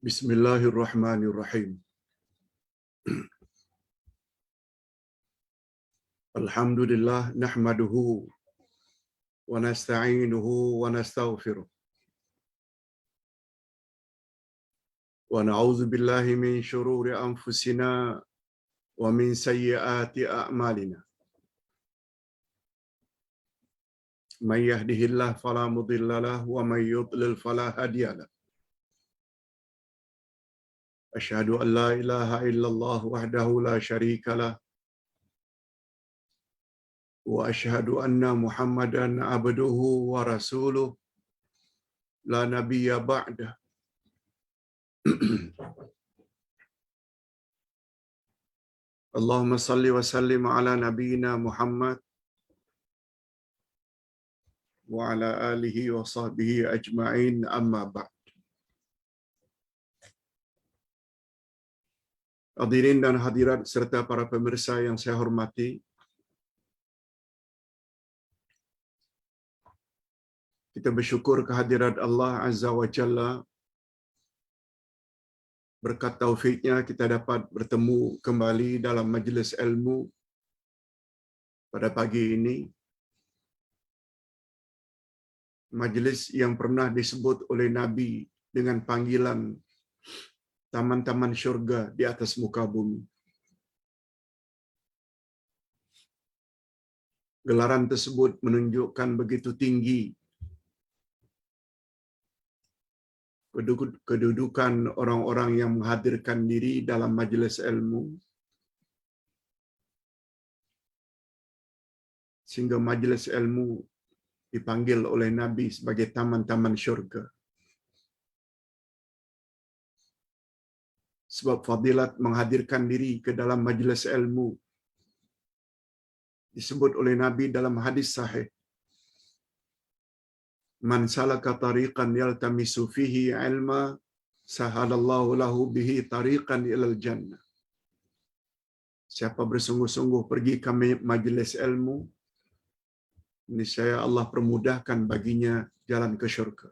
Bismillahirrahmanirrahim. Alhamdulillah nahmaduhu wa nasta'inuhu wa nastaghfiruh. Wa na'udzu billahi min shururi anfusina wa min sayyiati a'malina. May yahdihillahu fala mudilla lahu wa may yudlil fala hadiya lahu. Asyhadu an la ilaha illallah wahdahu la syarika lahu wa asyhadu anna Muhammadan abduhu wa rasuluh la nabiyya ba'dah. Allahumma salli wa sallim ala nabiyyina Muhammad wa ala alihi wa sahbihi ajma'in, amma ba'd. Hadirin dan hadirat serta para pemirsa yang saya hormati, kita bersyukur kehadirat Allah Azza wa Jalla. Berkat taufiknya kita dapat bertemu kembali dalam majlis ilmu pada pagi ini. Majlis yang pernah disebut oleh Nabi dengan panggilan taman-taman syurga di atas muka bumi. Gelaran tersebut menunjukkan begitu tinggi kedudukan orang-orang yang menghadirkan diri dalam majlis ilmu, sehingga majlis ilmu dipanggil oleh Nabi sebagai taman-taman syurga. Sebab fadilat menghadirkan diri ke dalam majlis ilmu disebut oleh Nabi dalam hadis sahih, man salaka tariqan yaltamisu fihi ilma sahalallahu lahu bihi tariqan ilal jannah. Siapa bersungguh-sungguh pergi ke majlis ilmu, niscaya Allah permudahkan baginya jalan ke syurga.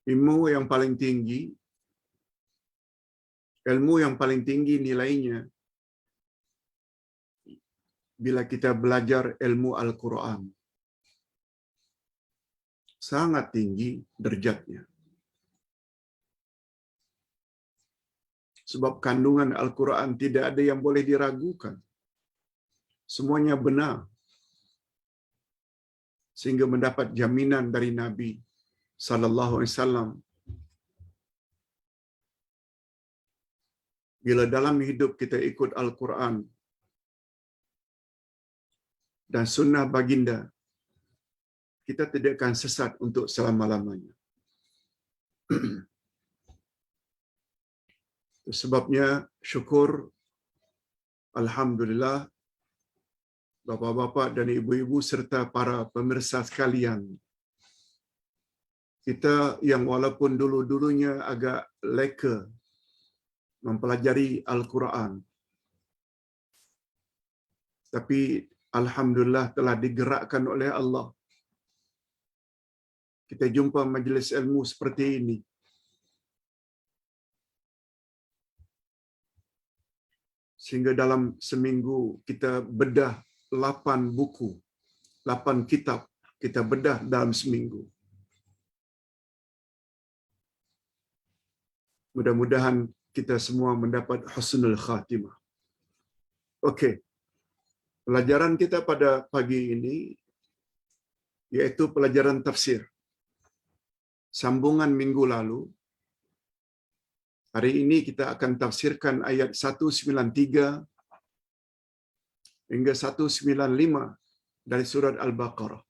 Ilmu yang paling tinggi, ilmu yang paling tinggi nilainya bila kita belajar ilmu Al-Quran. Sangat tinggi derajatnya. Sebab kandungan Al-Quran tidak ada yang boleh diragukan. Semuanya benar. Sehingga mendapat jaminan dari Nabi sallallahu alaihi wasallam, bila dalam hidup kita ikut Al-Quran dan sunnah baginda, kita tidak akan sesat untuk selama-lamanya. Sebabnya syukur, alhamdulillah, bapa-bapa dan ibu-ibu serta para pemirsa sekalian, kita yang walaupun dulu-dulunya agak leka mempelajari Al-Quran, tapi alhamdulillah telah digerakkan oleh Allah. Kita jumpa majlis ilmu seperti ini. Sehingga dalam seminggu kita bedah 8 buku, 8 kitab kita bedah dalam seminggu. Mudah-mudahan kita semua mendapat husnul khatimah. Okey. Pelajaran kita pada pagi ini iaitu pelajaran tafsir. Sambungan minggu lalu. Hari ini kita akan tafsirkan ayat 193 hingga 195 dari surat Al-Baqarah.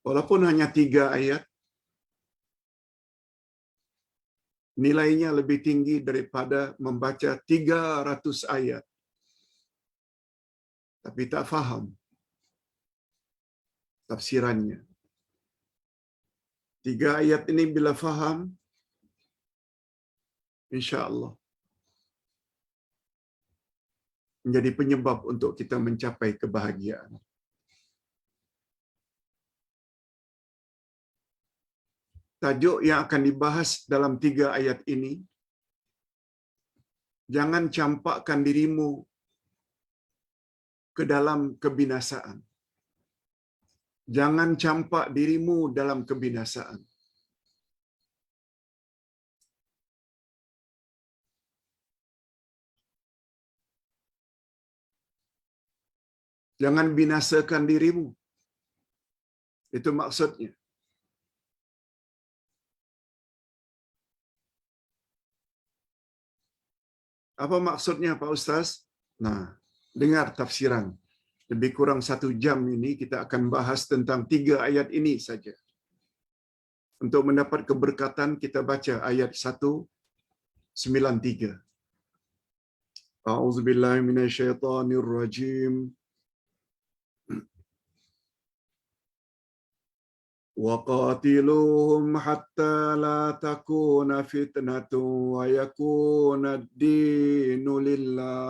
Walaupun hanya 3 ayat, nilainya lebih tinggi daripada membaca 300 ayat tapi tak faham tafsirannya. 3 ayat ini bila faham, insya-Allah menjadi penyebab untuk kita mencapai kebahagiaan. tajuk yang akan dibahas dalam 3 ayat ini, jangan campakkan dirimu ke dalam kebinasaan. Jangan campak dirimu dalam kebinasaan. Jangan binasakan dirimu. Itu maksudnya. Apa maksudnya Pak Ustaz? Nah, dengar tafsiran. Lebih kurang 1 jam ini kita akan bahas tentang 3 ayat ini saja. Untuk mendapat keberkatan kita baca ayat 193. A'udzubillahi minasyaitonirrajim. وَقَاتِلُوهُمْ حَتَّى لَا تَكُونَ فِتْنَةٌ وَيَكُونَ الدِّينُ لِلَّهِ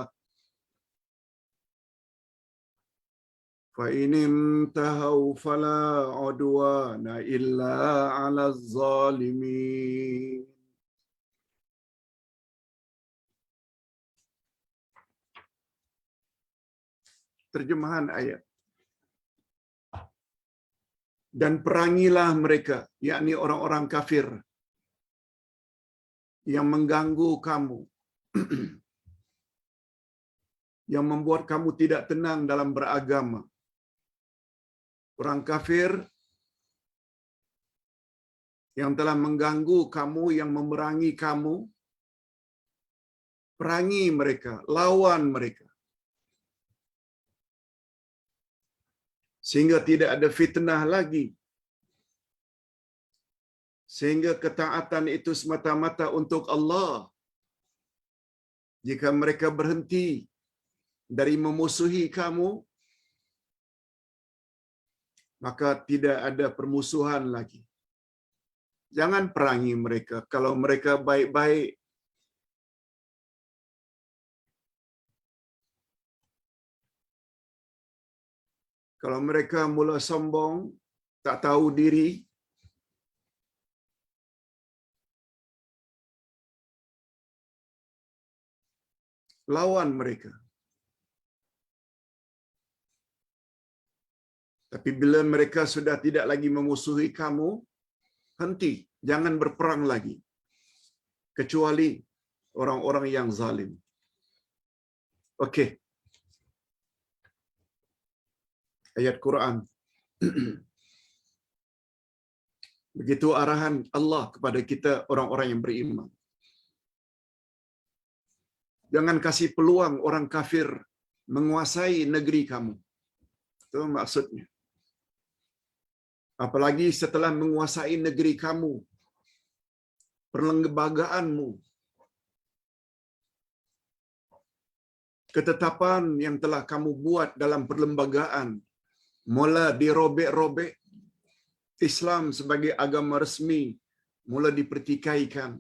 فَإِنِ انْتَهَوْا فَلَا عُدْوَانَ إِلَّا عَلَى الظَّالِمِينَ. Terjemahan ayat. Dan perangilah mereka, yakni orang-orang kafir yang mengganggu kamu, yang membuat kamu tidak tenang dalam beragama. Orang kafir yang telah mengganggu kamu, yang memerangi kamu, perangi mereka, lawan mereka. Sehingga tidak ada fitnah lagi. Sehingga ketaatan itu semata-mata untuk Allah. Jika mereka berhenti dari memusuhi kamu, maka tidak ada permusuhan lagi. Jangan perangi mereka. Kalau mereka baik-baik, kalau mereka mula sombong, tak tahu diri, lawan mereka. Tapi bila mereka sudah tidak lagi memusuhi kamu, henti, jangan berperang lagi. Kecuali orang-orang yang zalim. Okey. Ayat Quran. Begitu arahan Allah kepada kita orang-orang yang beriman. Jangan kasih peluang orang kafir menguasai negeri kamu. Itu maksudnya. Apalagi setelah menguasai negeri kamu, perlembagaanmu, ketetapan yang telah kamu buat dalam perlembagaan, mula dirobek-robek. Islam sebagai agama resmi mula dipertikaikan.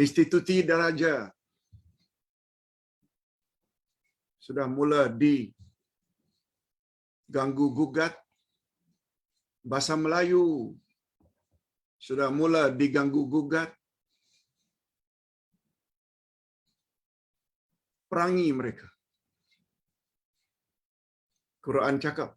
Institusi daraja sudah mula diganggu gugat. Bahasa Melayu sudah mula diganggu gugat. Perangi mereka. Quran cakap.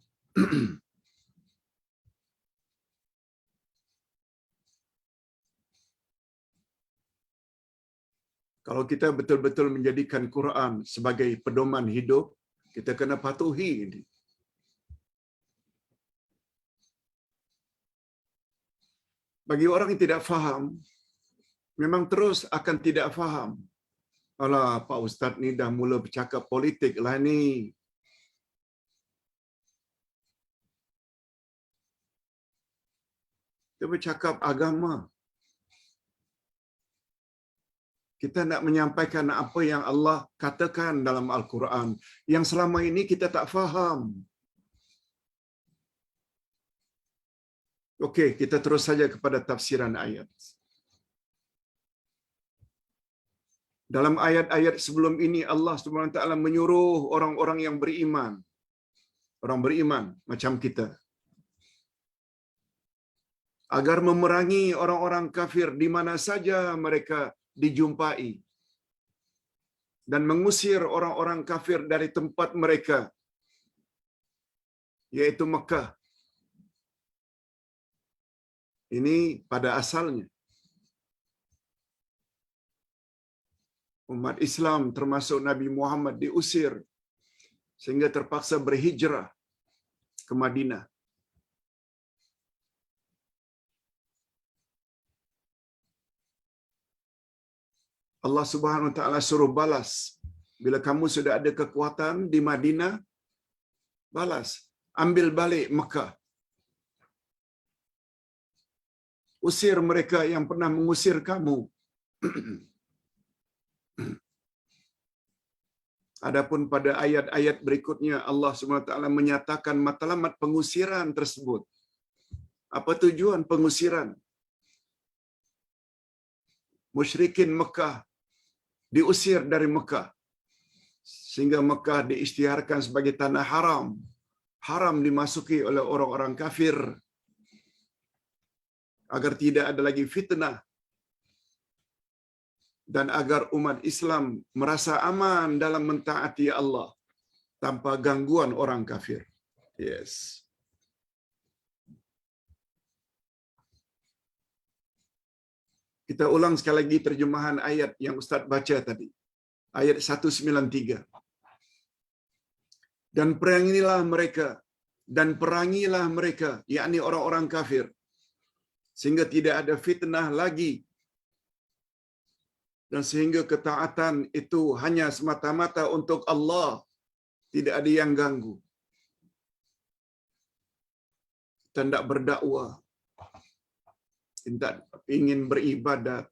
Kalau kita betul-betul menjadikan Quran sebagai pedoman hidup, kita kena patuhi ini. Bagi orang yang tidak faham, memang terus akan tidak faham. Alah, Pak Ustaz ni dah mula bercakap politik lah ni. Dia bercakap agama. Kita nak menyampaikan apa yang Allah katakan dalam Al-Quran, yang selama ini kita tak faham. Okey, kita terus saja kepada tafsiran ayat. Dalam ayat-ayat sebelum ini Allah Subhanahu Wa Taala menyuruh orang-orang yang beriman, orang beriman macam kita, agar memerangi orang-orang kafir di mana saja mereka dijumpai dan mengusir orang-orang kafir dari tempat mereka, yaitu Mekah. Ini pada asalnya umat Islam termasuk Nabi Muhammad diusir sehingga terpaksa berhijrah ke Madinah. Allah Subhanahu wa taala suruh balas. Bila kamu sudah ada kekuatan di Madinah, balas. Ambil balik Mekah. Usir mereka yang pernah mengusir kamu. Adapun pada ayat-ayat berikutnya Allah Subhanahu wa taala menyatakan matlamat pengusiran tersebut. Apa tujuan pengusiran? Musyrikin Mekah diusir dari Mekah sehingga Mekah diisytiharkan sebagai tanah haram. Haram dimasuki oleh orang-orang kafir agar tidak ada lagi fitnah dan agar umat Islam merasa aman dalam mentaati Allah tanpa gangguan orang kafir. Yes. Kita ulang sekali lagi terjemahan ayat yang Ustaz baca tadi. Ayat 193. Dan perangilah mereka, yakni orang-orang kafir, sehingga tidak ada fitnah lagi, dan sehingga ketaatan itu hanya semata-mata untuk Allah, tidak ada yang ganggu. Kita tidak berdakwah, kita ingin beribadat,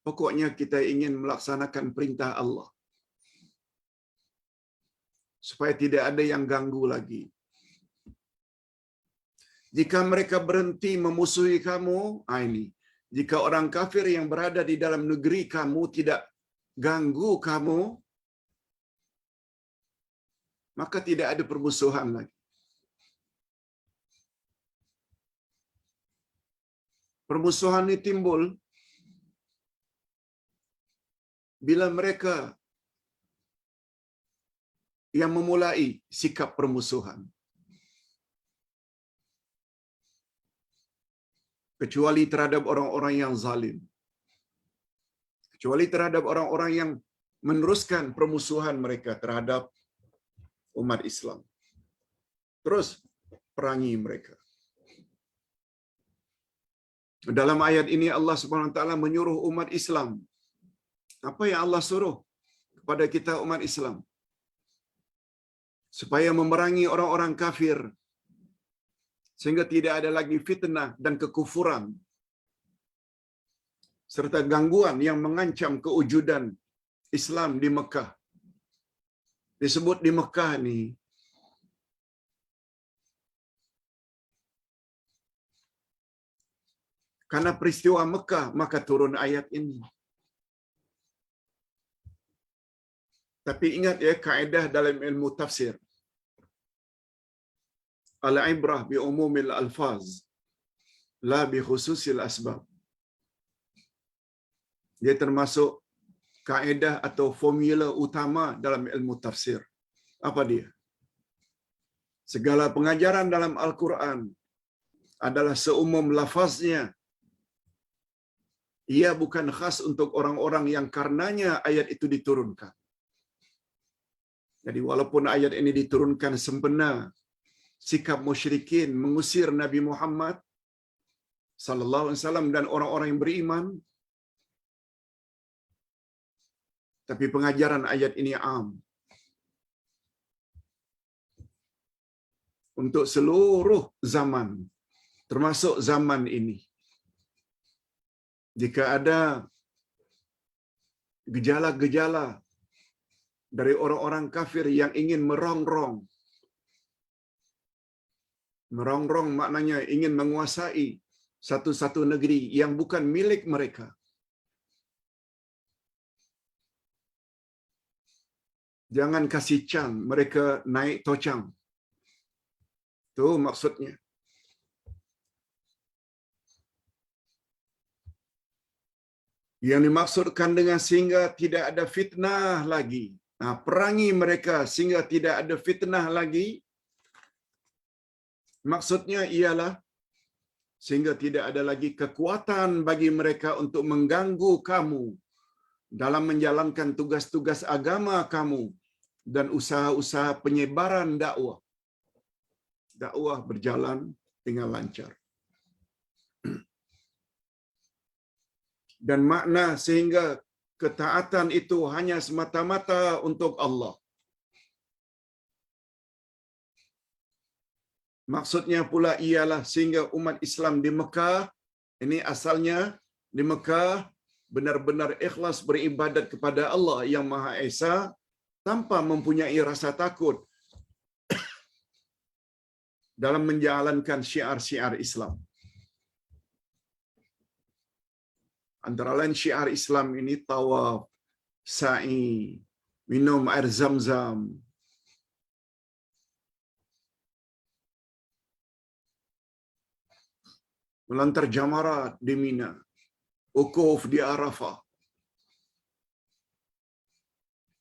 pokoknya kita ingin melaksanakan perintah Allah supaya tidak ada yang ganggu lagi. Jika mereka berhenti memusuhi kamu, ini. Jika orang kafir yang berada di dalam negeri kamu tidak ganggu kamu, maka tidak ada permusuhan lagi. Permusuhan ini timbul bila mereka yang memulai sikap permusuhan. Kecuali terhadap orang-orang yang zalim. Kecuali terhadap orang-orang yang meneruskan permusuhan mereka terhadap umat Islam. Terus perangi mereka. Dalam ayat ini Allah Subhanahu wa taala menyuruh umat Islam. Apa yang Allah suruh kepada kita umat Islam? Supaya memerangi orang-orang kafir sehingga tidak ada lagi fitnah dan kekufuran serta gangguan yang mengancam kewujudan Islam di Mekah. Disebut di Mekah ni karena peristiwa Mekah maka turun ayat ini. Tapi ingat ya, kaedah dalam ilmu tafsir. Al-ibrah bi umumil alfaz, la bi khususil asbab. Dia termasuk kaedah atau formula utama dalam ilmu tafsir. Apa dia? Segala pengajaran dalam Al-Quran adalah seumum lafaznya. Ia bukan khas untuk orang-orang yang karenanya ayat itu diturunkan. Jadi walaupun ayat ini diturunkan sempena sikap musyrikin mengusir Nabi Muhammad sallallahu alaihi wasallam dan orang-orang yang beriman, tapi pengajaran ayat ini am untuk seluruh zaman, termasuk zaman ini. Jika ada gejala-gejala dari orang-orang kafir yang ingin merongrong maknanya ingin menguasai satu-satu negeri yang bukan milik mereka, jangan kasih can mereka naik tocang. Itu maksudnya. Yang dimaksudkan dengan sehingga tidak ada fitnah lagi. Nah, perangi mereka sehingga tidak ada fitnah lagi. Maksudnya ialah sehingga tidak ada lagi kekuatan bagi mereka untuk mengganggu kamu dalam menjalankan tugas-tugas agama kamu dan usaha-usaha penyebaran dakwah. Dakwah berjalan dengan lancar. Dan makna sehingga ketaatan itu hanya semata-mata untuk Allah. Maksudnya pula ialah sehingga umat Islam di Mekah, ini asalnya di Mekah, benar-benar ikhlas beribadat kepada Allah yang Maha Esa tanpa mempunyai rasa takut dalam menjalankan syiar-syiar Islam. Antara lain syiar Islam ini tawaf, sa'i, minum air zam-zam, melantar jamarat di Mina, ukuf di Arafah,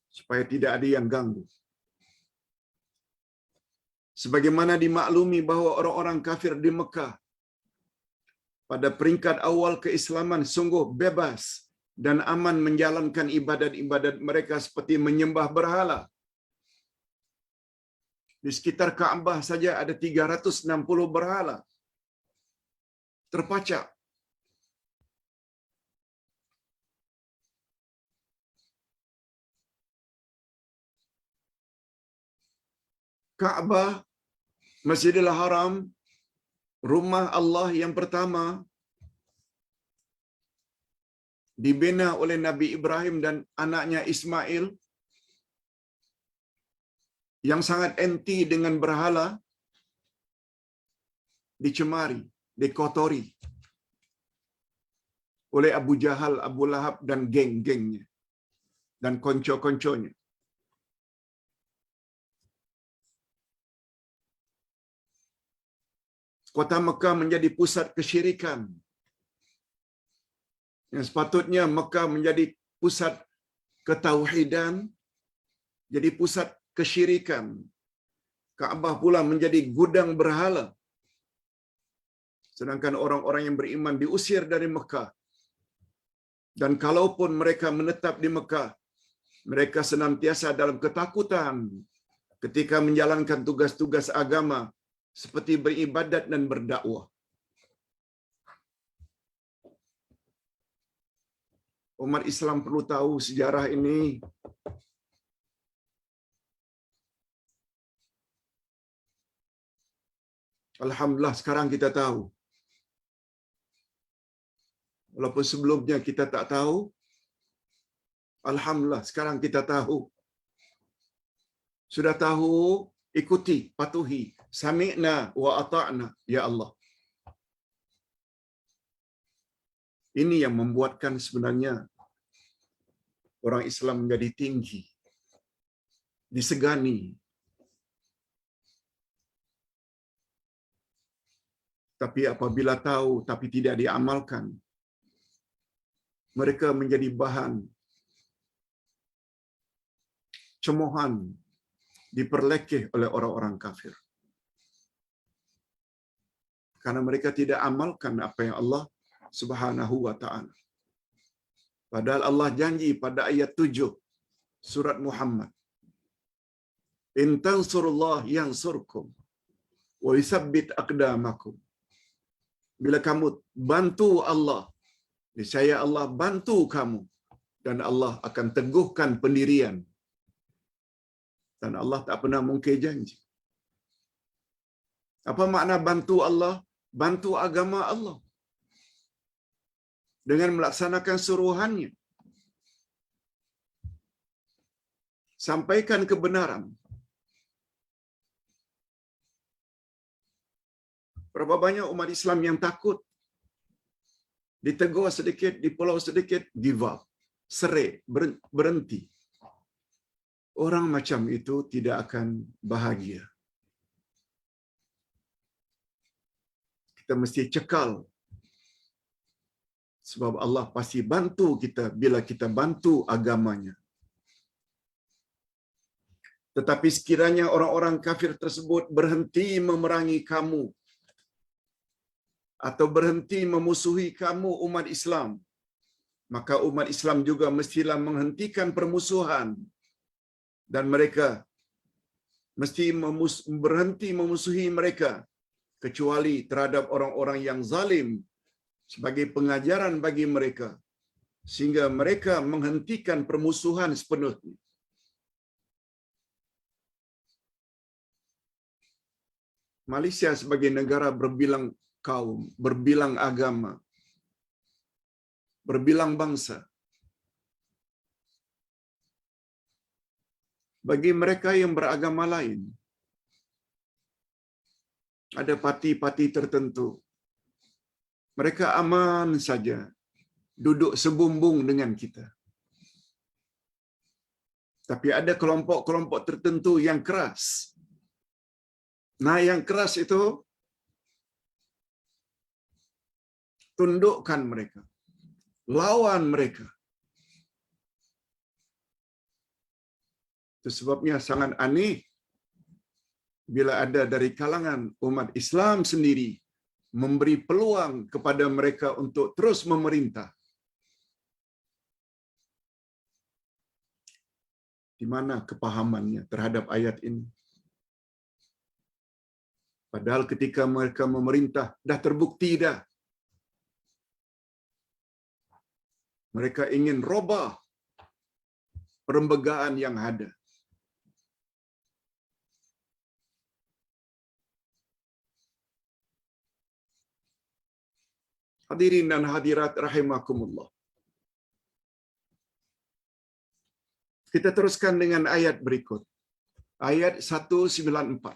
supaya tidak ada yang ganggu. Sebagaimana dimaklumi bahawa orang-orang kafir di Mekah pada peringkat awal keislaman sungguh bebas dan aman menjalankan ibadat-ibadat mereka seperti menyembah berhala. Di sekitar Kaabah saja ada 360 berhala terpacak. Kaabah, Masjidil Haram, rumah Allah yang pertama, dibina oleh Nabi Ibrahim dan anaknya Ismail, yang sangat anti dengan berhala, dicemari, dikotori oleh Abu Jahal, Abu Lahab dan geng-gengnya dan konco-konconya. Kota Mekah menjadi pusat kesyirikan. Yang sepatutnya Mekah menjadi pusat ketauhidan, jadi pusat kesyirikan. Kaabah pula menjadi gudang berhala. Sedangkan orang-orang yang beriman diusir dari Mekah. Dan kalaupun mereka menetap di Mekah, mereka senantiasa dalam ketakutan ketika menjalankan tugas-tugas agama seperti beribadat dan berdakwah. Umat Islam perlu tahu sejarah ini. Alhamdulillah sekarang kita tahu. Walaupun sebelumnya kita tak tahu, alhamdulillah sekarang kita tahu. Sudah tahu, ikuti, patuhi. Sami'na wa ata'na, ya Allah. Ini yang membuatkan sebenarnya orang Islam menjadi tinggi, disegani. Tapi apabila tahu tapi tidak diamalkan, mereka menjadi bahan cemohan, diperlekeh oleh orang-orang kafir. Karena mereka tidak amalkan apa yang Allah Subhanahu wa ta'ala. Padahal Allah janji pada ayat 7 surat Muhammad. In tansurullah yansurkum wa yuthabbit aqdamakum. Bila kamu bantu Allah, niscaya Allah bantu kamu dan Allah akan teguhkan pendirian. Dan Allah tak pernah mungkir janji. Apa makna bantu Allah? Bantu agama Allah dengan melaksanakan suruhannya. Sampaikan kebenaran. Berapa banyak umat Islam yang takut, ditegur sedikit, dipulau sedikit, give up, serik, berhenti. Orang macam itu tidak akan bahagia. kita mesti cekal. Sebab Allah pasti bantu kita bila kita bantu agamanya. Tetapi sekiranya orang-orang kafir tersebut berhenti memerangi kamu atau berhenti memusuhi kamu umat Islam, maka umat Islam juga mestilah menghentikan permusuhan dan mereka mesti berhenti memusuhi mereka kecuali terhadap orang-orang yang zalim sebagai pengajaran bagi mereka sehingga mereka menghentikan permusuhan sepenuhnya. Malaysia sebagai negara berbilang kaum, berbilang agama, berbilang bangsa. Bagi mereka yang beragama lain, ada parti-parti tertentu, mereka aman saja duduk sebumbung dengan kita. Tapi ada kelompok-kelompok tertentu yang keras. Nah, yang keras itu tundukkan mereka, lawan mereka. Itu sebabnya sangat aneh bila ada dari kalangan umat Islam sendiri memberi peluang kepada mereka untuk terus memerintah. Di mana kepahamannya terhadap ayat ini? Padahal ketika mereka memerintah, dah terbukti dah. Mereka ingin robah perlembagaan yang ada. Hadirin dan hadirat rahimakumullah. Kita teruskan dengan ayat berikut. Ayat 194.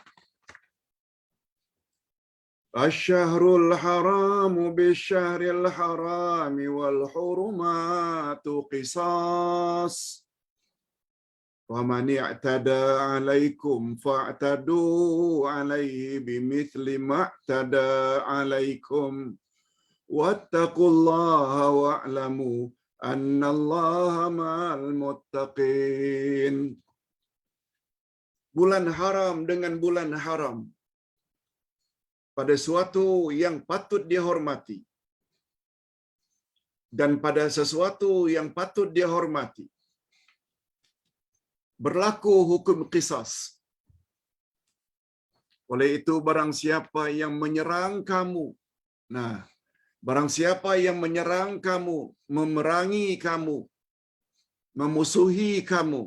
Asy-syahrul haramu bisyahril harami wal hurumatu qisas. Wa man i'tada 'alaikum fa'tadu 'alaihi bimithli ma i'tada 'alaikum. Wattaqullaha wa'lamu annallaha ma'al muttaqin. Bulan haram dengan bulan haram pada suatu yang patut dihormati dan pada sesuatu yang patut dihormati berlaku hukum qisas. Oleh itu barang siapa yang menyerang kamu, barang siapa yang menyerang kamu, memerangi kamu, memusuhi kamu,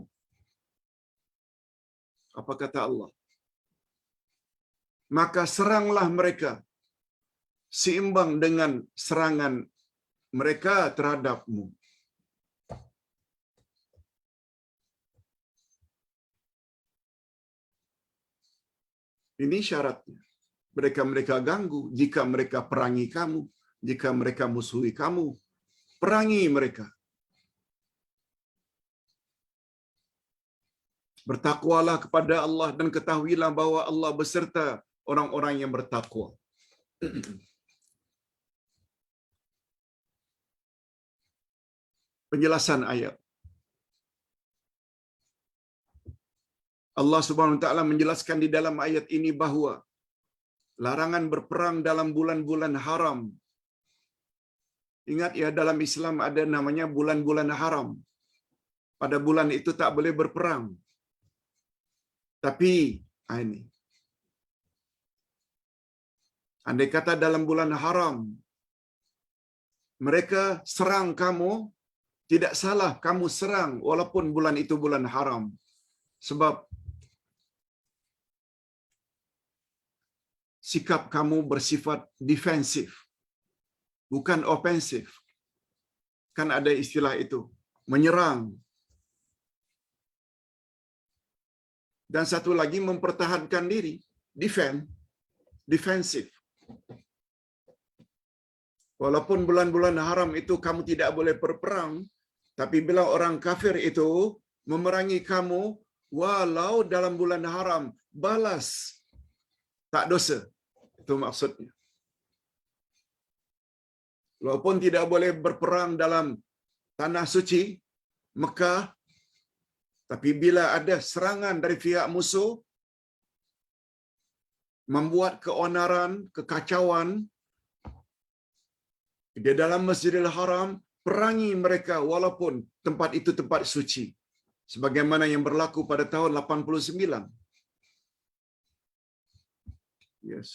apa kata Allah? Maka seranglah mereka seimbang dengan serangan mereka terhadapmu. Ini syaratnya. Mereka ganggu jika mereka perangi kamu, jika mereka musuhi kamu, perangi mereka. Bertakwalah kepada Allah dan ketahuilah bahwa Allah beserta orang-orang yang bertakwa. Penjelasan ayat. Allah Subhanahu wa taala menjelaskan di dalam ayat ini bahawa larangan berperang dalam bulan-bulan haram. Ingat ya, dalam Islam ada namanya bulan-bulan haram. Pada bulan itu tak boleh berperang. Tapi ini, andai kata dalam bulan haram mereka serang kamu, tidak salah kamu serang walaupun bulan itu bulan haram. Sebab sikap kamu bersifat defensif, bukan ofensif. Kan ada istilah itu, menyerang. Dan satu lagi mempertahankan diri, defensif. Walaupun bulan-bulan haram itu kamu tidak boleh berperang, tapi bila orang kafir itu memerangi kamu, walau dalam bulan haram, balas. Tak dosa. Itu maksudnya. Walaupun tidak boleh berperang dalam tanah suci Mekah, tapi bila ada serangan dari pihak musuh membuat keonaran, kekacauan di dalam Masjidil Haram, perangi mereka walaupun tempat itu tempat suci. Sebagaimana yang berlaku pada tahun 89. Yes.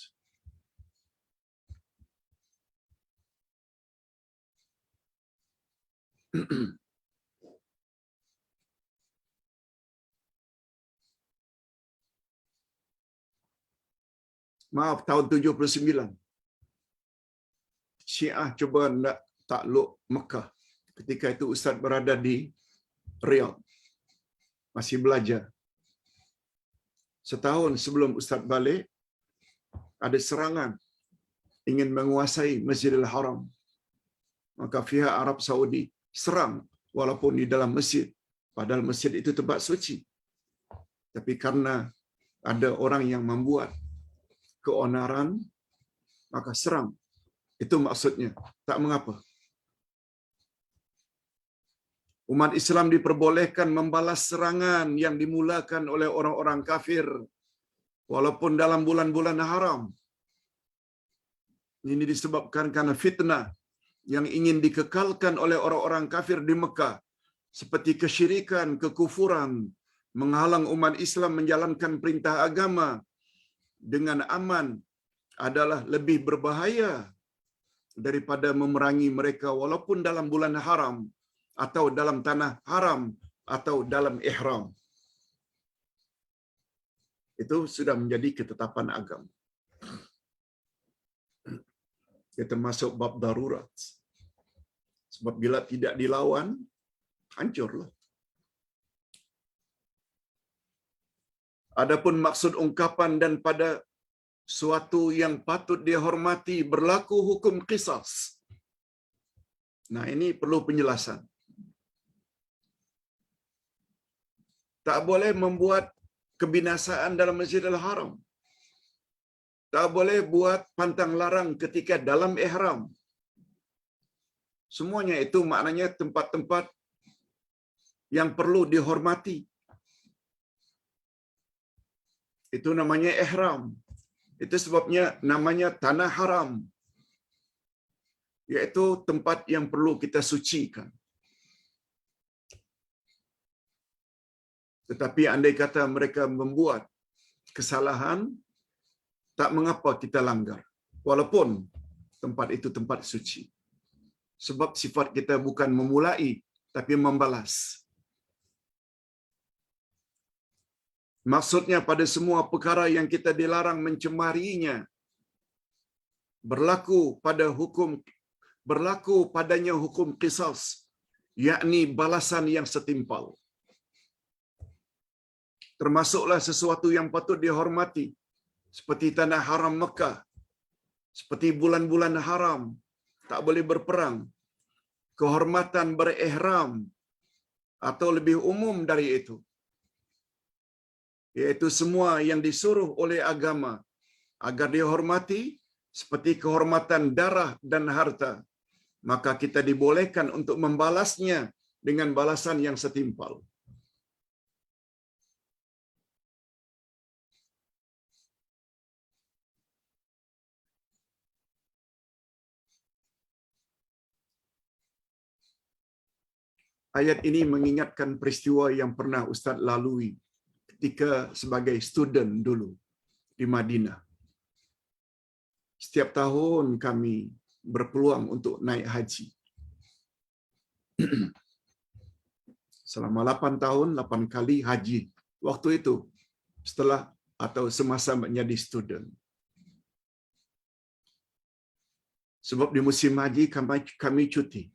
Maaf, tahun 79. Syiah cuba nak takluk Mekah. Ketika itu Ustaz berada di Riyadh. Masih belajar. Setahun sebelum Ustaz balik, ada serangan ingin menguasai Masjidil Haram. Maka pihak Arab Saudi serang walaupun di dalam masjid. Padahal masjid itu tempat suci. Tapi karena ada orang yang membuat keonaran, maka serang. Itu maksudnya. Tak mengapa. Umat Islam diperbolehkan membalas serangan yang dimulakan oleh orang-orang kafir walaupun dalam bulan-bulan haram. Ini disebabkan karena fitnah yang ingin dikekalkan oleh orang-orang kafir di Mekah, seperti kesyirikan, kekufuran, menghalang umat Islam menjalankan perintah agama dengan aman adalah lebih berbahaya daripada memerangi mereka walaupun dalam bulan haram atau dalam tanah haram atau dalam ihram. Itu sudah menjadi ketetapan agama. Ia termasuk bab darurat. Sebab bila tidak dilawan, hancurlah. Adapun maksud ungkapan dan pada suatu yang patut dihormati berlaku hukum qisas. Nah, ini perlu penjelasan. Tak boleh membuat kebinasaan dalam Masjidil Haram. Tak boleh buat pantang larang ketika dalam ihram. Semuanya itu maknanya tempat-tempat yang perlu dihormati. Itu namanya ihram. Itu sebabnya namanya tanah haram. Iaitu tempat yang perlu kita sucikan. Tetapi andai kata mereka membuat kesalahan, tak mengapa kita langgar. Walaupun tempat itu tempat suci. Sebab sifat kita bukan memulai, tapi membalas. Maksudnya pada semua perkara yang kita dilarang mencemarinya, berlaku padanya hukum qisas, yakni balasan yang setimpal. Termasuklah sesuatu yang patut dihormati, seperti tanah haram Mekah, seperti bulan-bulan haram, tak boleh berperang, kehormatan berihram, atau lebih umum dari itu, iaitu semua yang disuruh oleh agama agar dihormati, seperti kehormatan darah dan harta, maka kita dibolehkan untuk membalasnya dengan balasan yang setimpal. Ayat ini mengingatkan peristiwa yang pernah Ustaz lalui ketika sebagai student dulu di Madinah. Setiap tahun kami berpeluang untuk naik haji. Selama 8 tahun, 8 kali haji. Waktu itu, setelah atau semasa menjadi student. Sebab di musim haji kami cuti.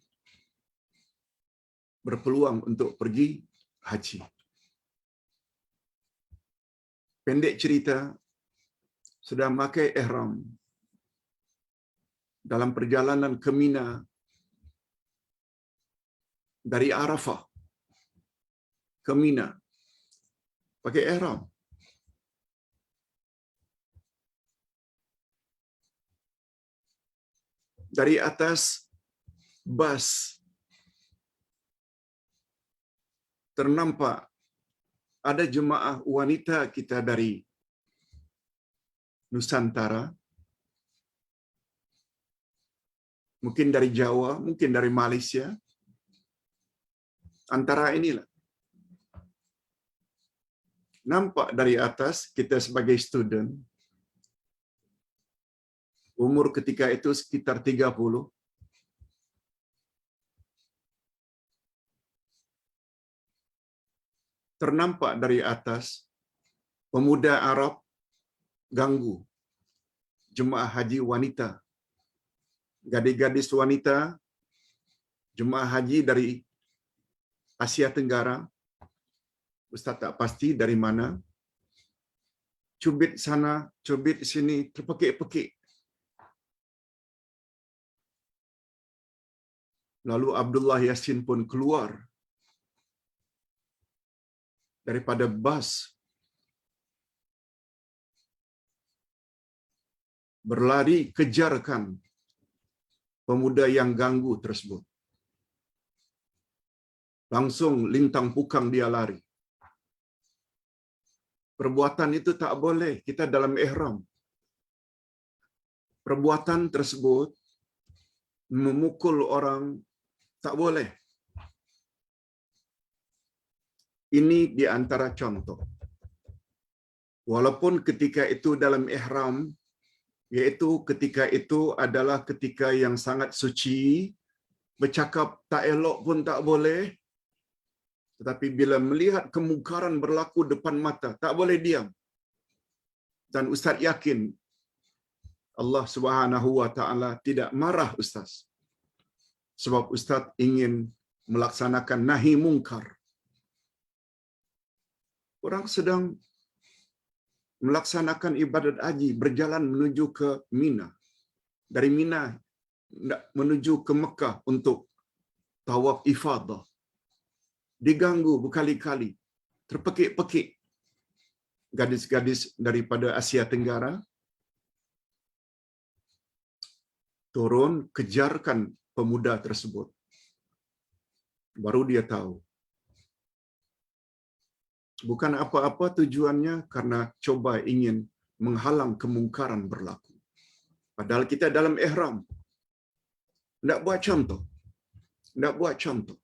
Berpeluang untuk pergi haji. Pendek cerita, sudah pakai ihram. Dalam perjalanan ke Mina, dari Arafah ke Mina, pakai ihram. Dari atas bas ternampak ada jemaah wanita kita dari Nusantara, mungkin dari Jawa, mungkin dari Malaysia. Antara inilah. Nampak dari atas kita sebagai student, umur ketika itu sekitar 30. Ternampak dari atas pemuda Arab ganggu jemaah haji wanita, gadis-gadis wanita jemaah haji dari Asia Tenggara, Ustaz tak pasti dari mana, cubit sana, cubit sini, terpekik-pekik. Lalu Abdullah Yassin pun keluar daripada bas, berlari kejarkan pemuda yang ganggu tersebut. Langsung lintang pukang dia lari. Perbuatan itu tak boleh, kita dalam ihram. Perbuatan tersebut memukul orang tak boleh. Ini di antara contoh. Walaupun ketika itu dalam ihram, yaitu ketika itu adalah ketika yang sangat suci, bercakap tak elok pun tak boleh. Tetapi bila melihat kemungkaran berlaku depan mata, tak boleh diam. Dan Ustaz yakin Allah Subhanahu wa taala tidak marah Ustaz. Sebab Ustaz ingin melaksanakan nahi mungkar. Orang sedang melaksanakan ibadat haji, berjalan menuju ke Mina. Dari Mina menuju ke Mekah untuk tawaf ifadah. Diganggu berkali-kali, terpekik-pekik gadis-gadis daripada Asia Tenggara, turun kejarkan pemuda tersebut. Baru dia tahu. Bukan apa-apa tujuannya karena coba ingin menghalang kemungkaran berlaku. Padahal kita dalam ihram. Tidak buat contoh. Tidak buat contoh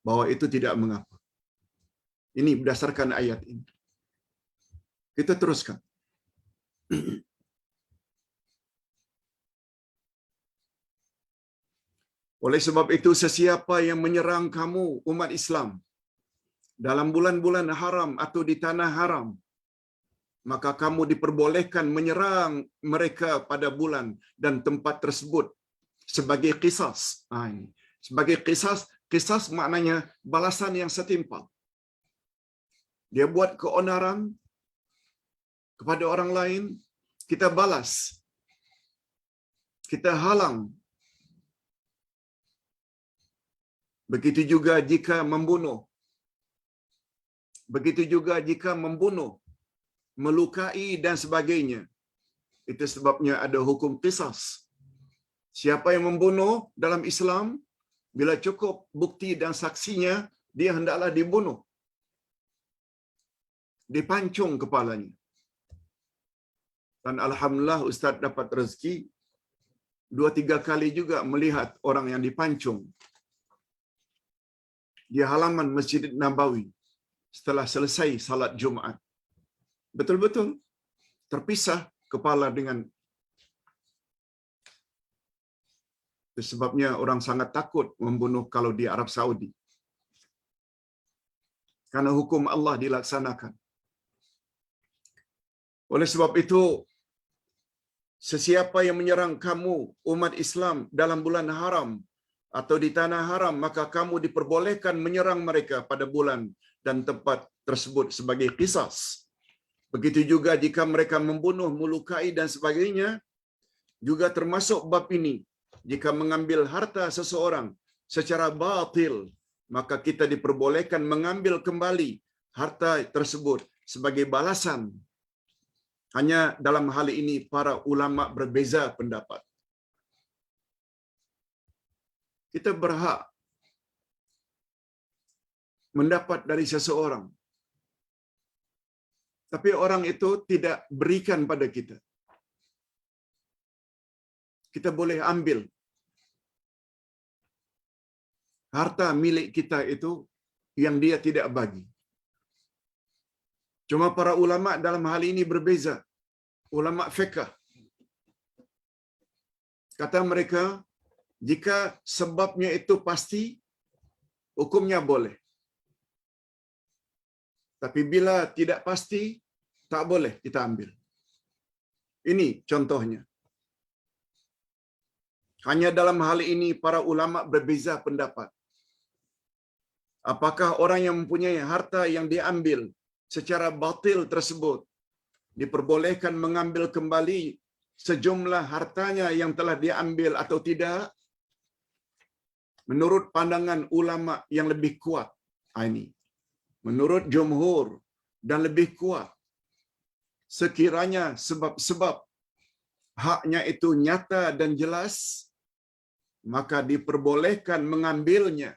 bahwa itu tidak mengapa. Ini berdasarkan ayat ini. Kita teruskan. Oleh sebab itu, sesiapa yang menyerang kamu, umat Islam, dalam bulan-bulan haram atau di tanah haram, maka kamu diperbolehkan menyerang mereka pada bulan dan tempat tersebut sebagai qisas. Sebagai qisas, qisas maknanya balasan yang setimpal. Dia buat keonaran kepada orang lain, kita balas. Kita halang. Begitu juga jika membunuh. Begitu juga jika membunuh, melukai dan sebagainya. Itu sebabnya ada hukum qisas. Siapa yang membunuh dalam Islam, bila cukup bukti dan saksinya, dia hendaklah dibunuh. Dipancung kepalanya. Dan alhamdulillah Ustaz dapat rezeki 2-3 kali juga melihat orang yang dipancung di halaman Masjid Nabawi setelah selesai salat Jumaat. Betul-betul terpisah kepala dengan. Sebabnya orang sangat takut membunuh kalau di Arab Saudi. Karena hukum Allah dilaksanakan. Oleh sebab itu, sesiapa yang menyerang kamu, umat Islam, dalam bulan haram atau di tanah haram, maka kamu diperbolehkan menyerang mereka pada bulan dan tempat tersebut sebagai qisas. Begitu juga jika mereka membunuh, melukai dan sebagainya, juga termasuk bab ini. Jika mengambil harta seseorang secara batil, maka kita diperbolehkan mengambil kembali harta tersebut sebagai balasan. Hanya dalam hal ini para ulama berbeza pendapat. Kita berhak mendapat dari seseorang, tapi orang itu tidak berikan pada kita. Kita boleh ambil harta milik kita itu yang dia tidak bagi. Cuma para ulama dalam hal ini berbeza. Ulama fiqh, kata mereka, jika sebabnya itu pasti, hukumnya boleh. Tapi bila tidak pasti, tak boleh kita ambil. Ini contohnya. Hanya dalam hal ini para ulama berbeza pendapat. Apakah orang yang mempunyai harta yang diambil secara batil tersebut diperbolehkan mengambil kembali sejumlah hartanya yang telah diambil atau tidak? Menurut pandangan ulama yang lebih kuat, ini menurut jumhur dan lebih kuat, sekiranya sebab-sebab haknya itu nyata dan jelas, maka diperbolehkan mengambilnya.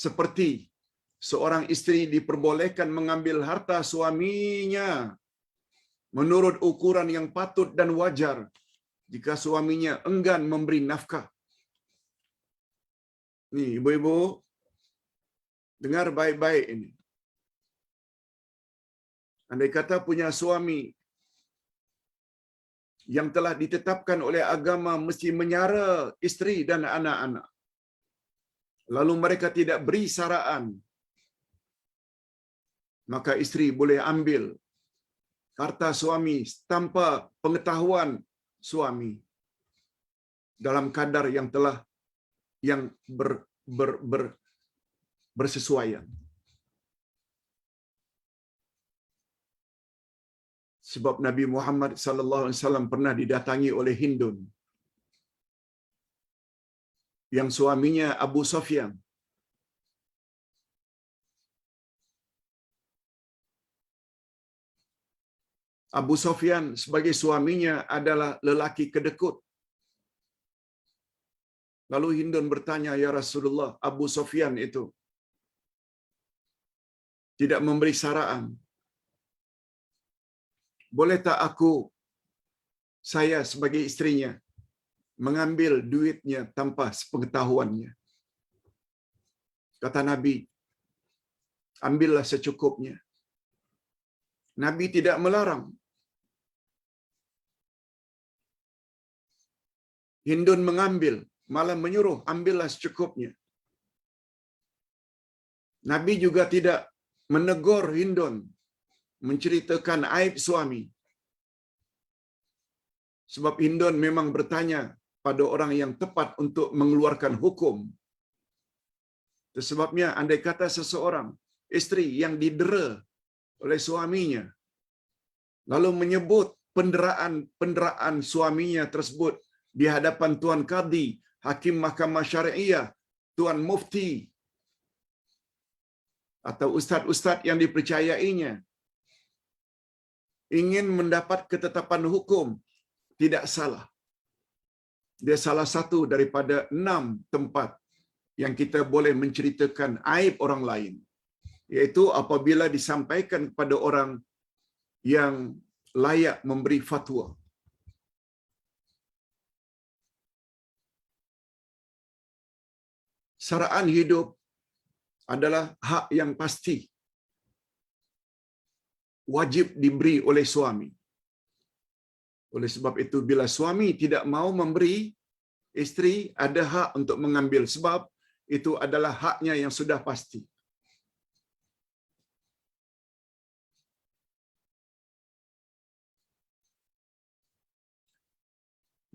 Seperti seorang istri diperbolehkan mengambil harta suaminya menurut ukuran yang patut dan wajar jika suaminya enggan memberi nafkah. Nih, ibu-ibu, dengar baik-baik ini. Andai kata punya suami yang telah ditetapkan oleh agama mesti menyara isteri dan anak-anak, lalu mereka tidak beri saraan, maka isteri boleh ambil harta suami tanpa pengetahuan suami dalam kadar yang telah bersesuaian. Sebab Nabi Muhammad sallallahu alaihi wasallam pernah didatangi oleh Hindun yang suaminya Abu Sufyan. Abu Sufyan sebagai suaminya adalah lelaki kedekut. Lalu Hindun bertanya, "Ya Rasulullah, Abu Sufyan itu tidak memberi saraan. Boleh tak saya sebagai istrinya mengambil duitnya tanpa sepengetahuannya?" Kata Nabi, "Ambillah secukupnya." Nabi tidak melarang. Hindun mengambil, malah menyuruh, "Ambillah secukupnya." Nabi juga tidak menegur Hindun menceritakan aib suami. Sebab Hindun memang bertanya pada orang yang tepat untuk mengeluarkan hukum. Sebabnya andai kata seseorang isteri yang didera oleh suaminya lalu menyebut penderaan suaminya tersebut di hadapan Tuan Qadhi, Hakim Mahkamah Syariah, Tuan Mufti atau ustaz-ustaz yang dipercayainya, ingin mendapat ketetapan hukum, tidak salah. Dia salah satu daripada 6 tempat yang kita boleh menceritakan aib orang lain, iaitu apabila disampaikan kepada orang yang layak memberi fatwa. Saraan hidup adalah hak yang pasti, wajib diberi oleh suami. Oleh sebab itu, bila suami tidak mau memberi, isteri ada hak untuk mengambil, sebab itu adalah haknya yang sudah pasti.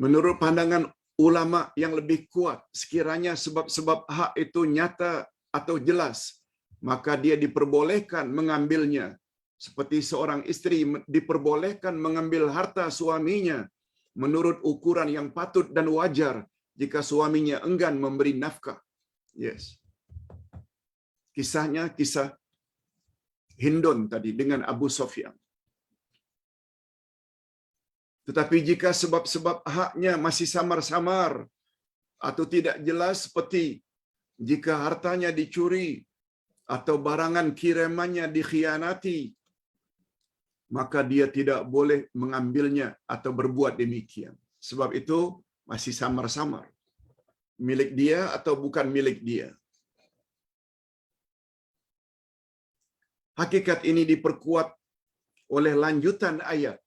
Menurut pandangan ulama yang lebih kuat, sekiranya sebab-sebab hak itu nyata atau jelas, maka dia diperbolehkan mengambilnya. Seperti seorang isteri diperbolehkan mengambil harta suaminya menurut ukuran yang patut dan wajar jika suaminya enggan memberi nafkah. Yes. Kisahnya kisah Hindun tadi dengan Abu Sufyan. Tetapi jika sebab-sebab haknya masih samar-samar, atau tidak jelas seperti jika hartanya dicuri atau barangan kirimannya dikhianati, maka dia tidak boleh mengambilnya atau berbuat demikian. Sebab itu masih samar-samar. Milik dia atau bukan milik dia. Hakikat ini diperkuat oleh lanjutan ayat.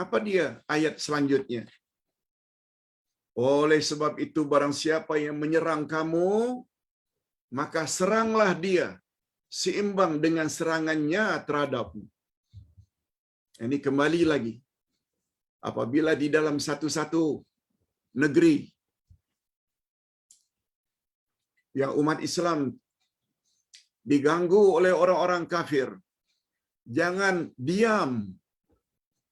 Apa dia ayat selanjutnya? Oleh sebab itu barang siapa yang menyerang kamu, maka seranglah dia seimbang dengan serangannya terhadapmu. Ini kembali lagi. Apabila di dalam satu-satu negeri yang umat Islam diganggu oleh orang-orang kafir, jangan diam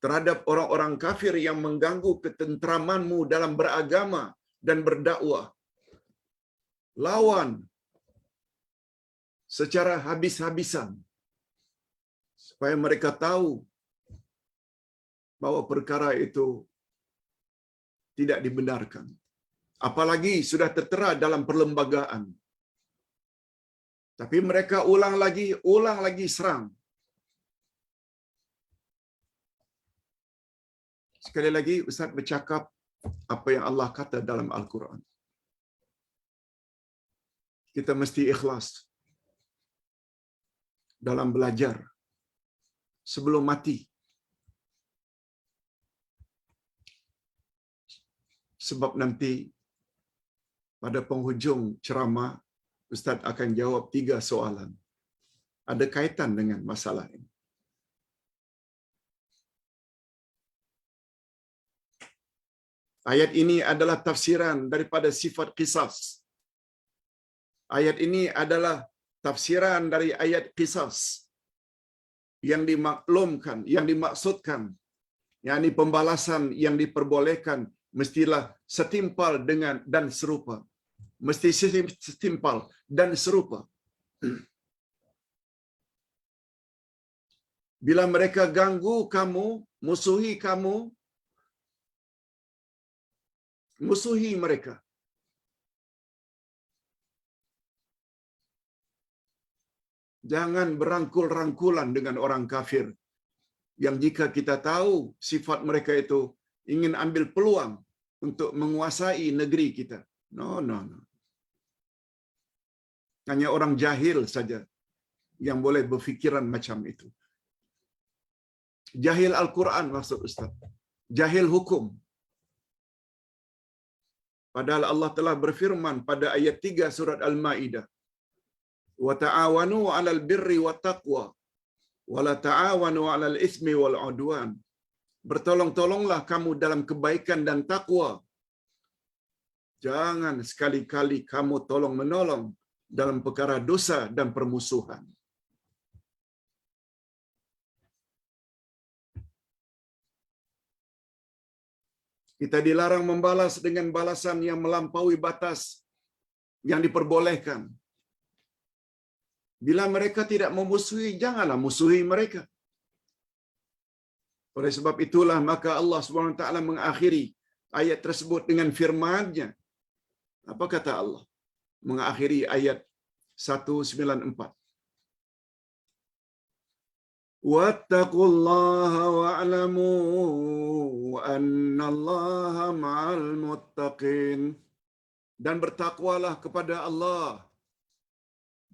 terhadap orang-orang kafir yang mengganggu ketentramanmu dalam beragama dan berdakwah. Lawan secara habis-habisan supaya mereka tahu bahwa perkara itu tidak dibenarkan. Apalagi sudah tertera dalam perlembagaan. Tapi mereka ulang lagi serang. Sekali lagi Ustaz bercakap apa yang Allah kata dalam Al-Quran. Kita mesti ikhlas dalam belajar sebelum mati. Sebab nanti pada penghujung ceramah Ustaz akan jawab 3 soalan. Ada kaitan dengan masalah ini. Ayat ini adalah tafsiran daripada sifat qisas. Ayat ini adalah tafsiran dari ayat qisas yang dimaklumkan, yang dimaksudkan, yakni pembalasan yang diperbolehkan mestilah setimpal dengan dan serupa. Mesti setimpal dan serupa. Bila mereka ganggu kamu, musuhi kamu, musuhi mereka. Jangan berangkul-rangkulan dengan orang kafir yang jika kita tahu sifat mereka itu ingin ambil peluang untuk menguasai negeri kita. No. Hanya orang jahil saja yang boleh berfikiran macam itu. Jahil Al-Quran maksud Ustaz. Jahil hukum. Padahal Allah telah berfirman pada ayat 3 surat Al-Ma'idah. Wa ta'awanu 'alal birri wat taqwa wa la ta'awanu 'alal ismi wal 'udwan. Bertolong-tolonglah kamu dalam kebaikan dan takwa. Jangan sekali-kali kamu tolong-menolong dalam perkara dosa dan permusuhan. Kita dilarang membalas dengan balasan yang melampaui batas yang diperbolehkan. Bila mereka tidak memusuhi, janganlah musuhi mereka. Oleh sebab itulah maka Allah SWT mengakhiri ayat tersebut dengan firman-Nya. Apa kata Allah? Mengakhiri ayat 194. Wattaqullaha wa'lamu annallaha ma'al muttaqin. Dan bertakwalah kepada Allah.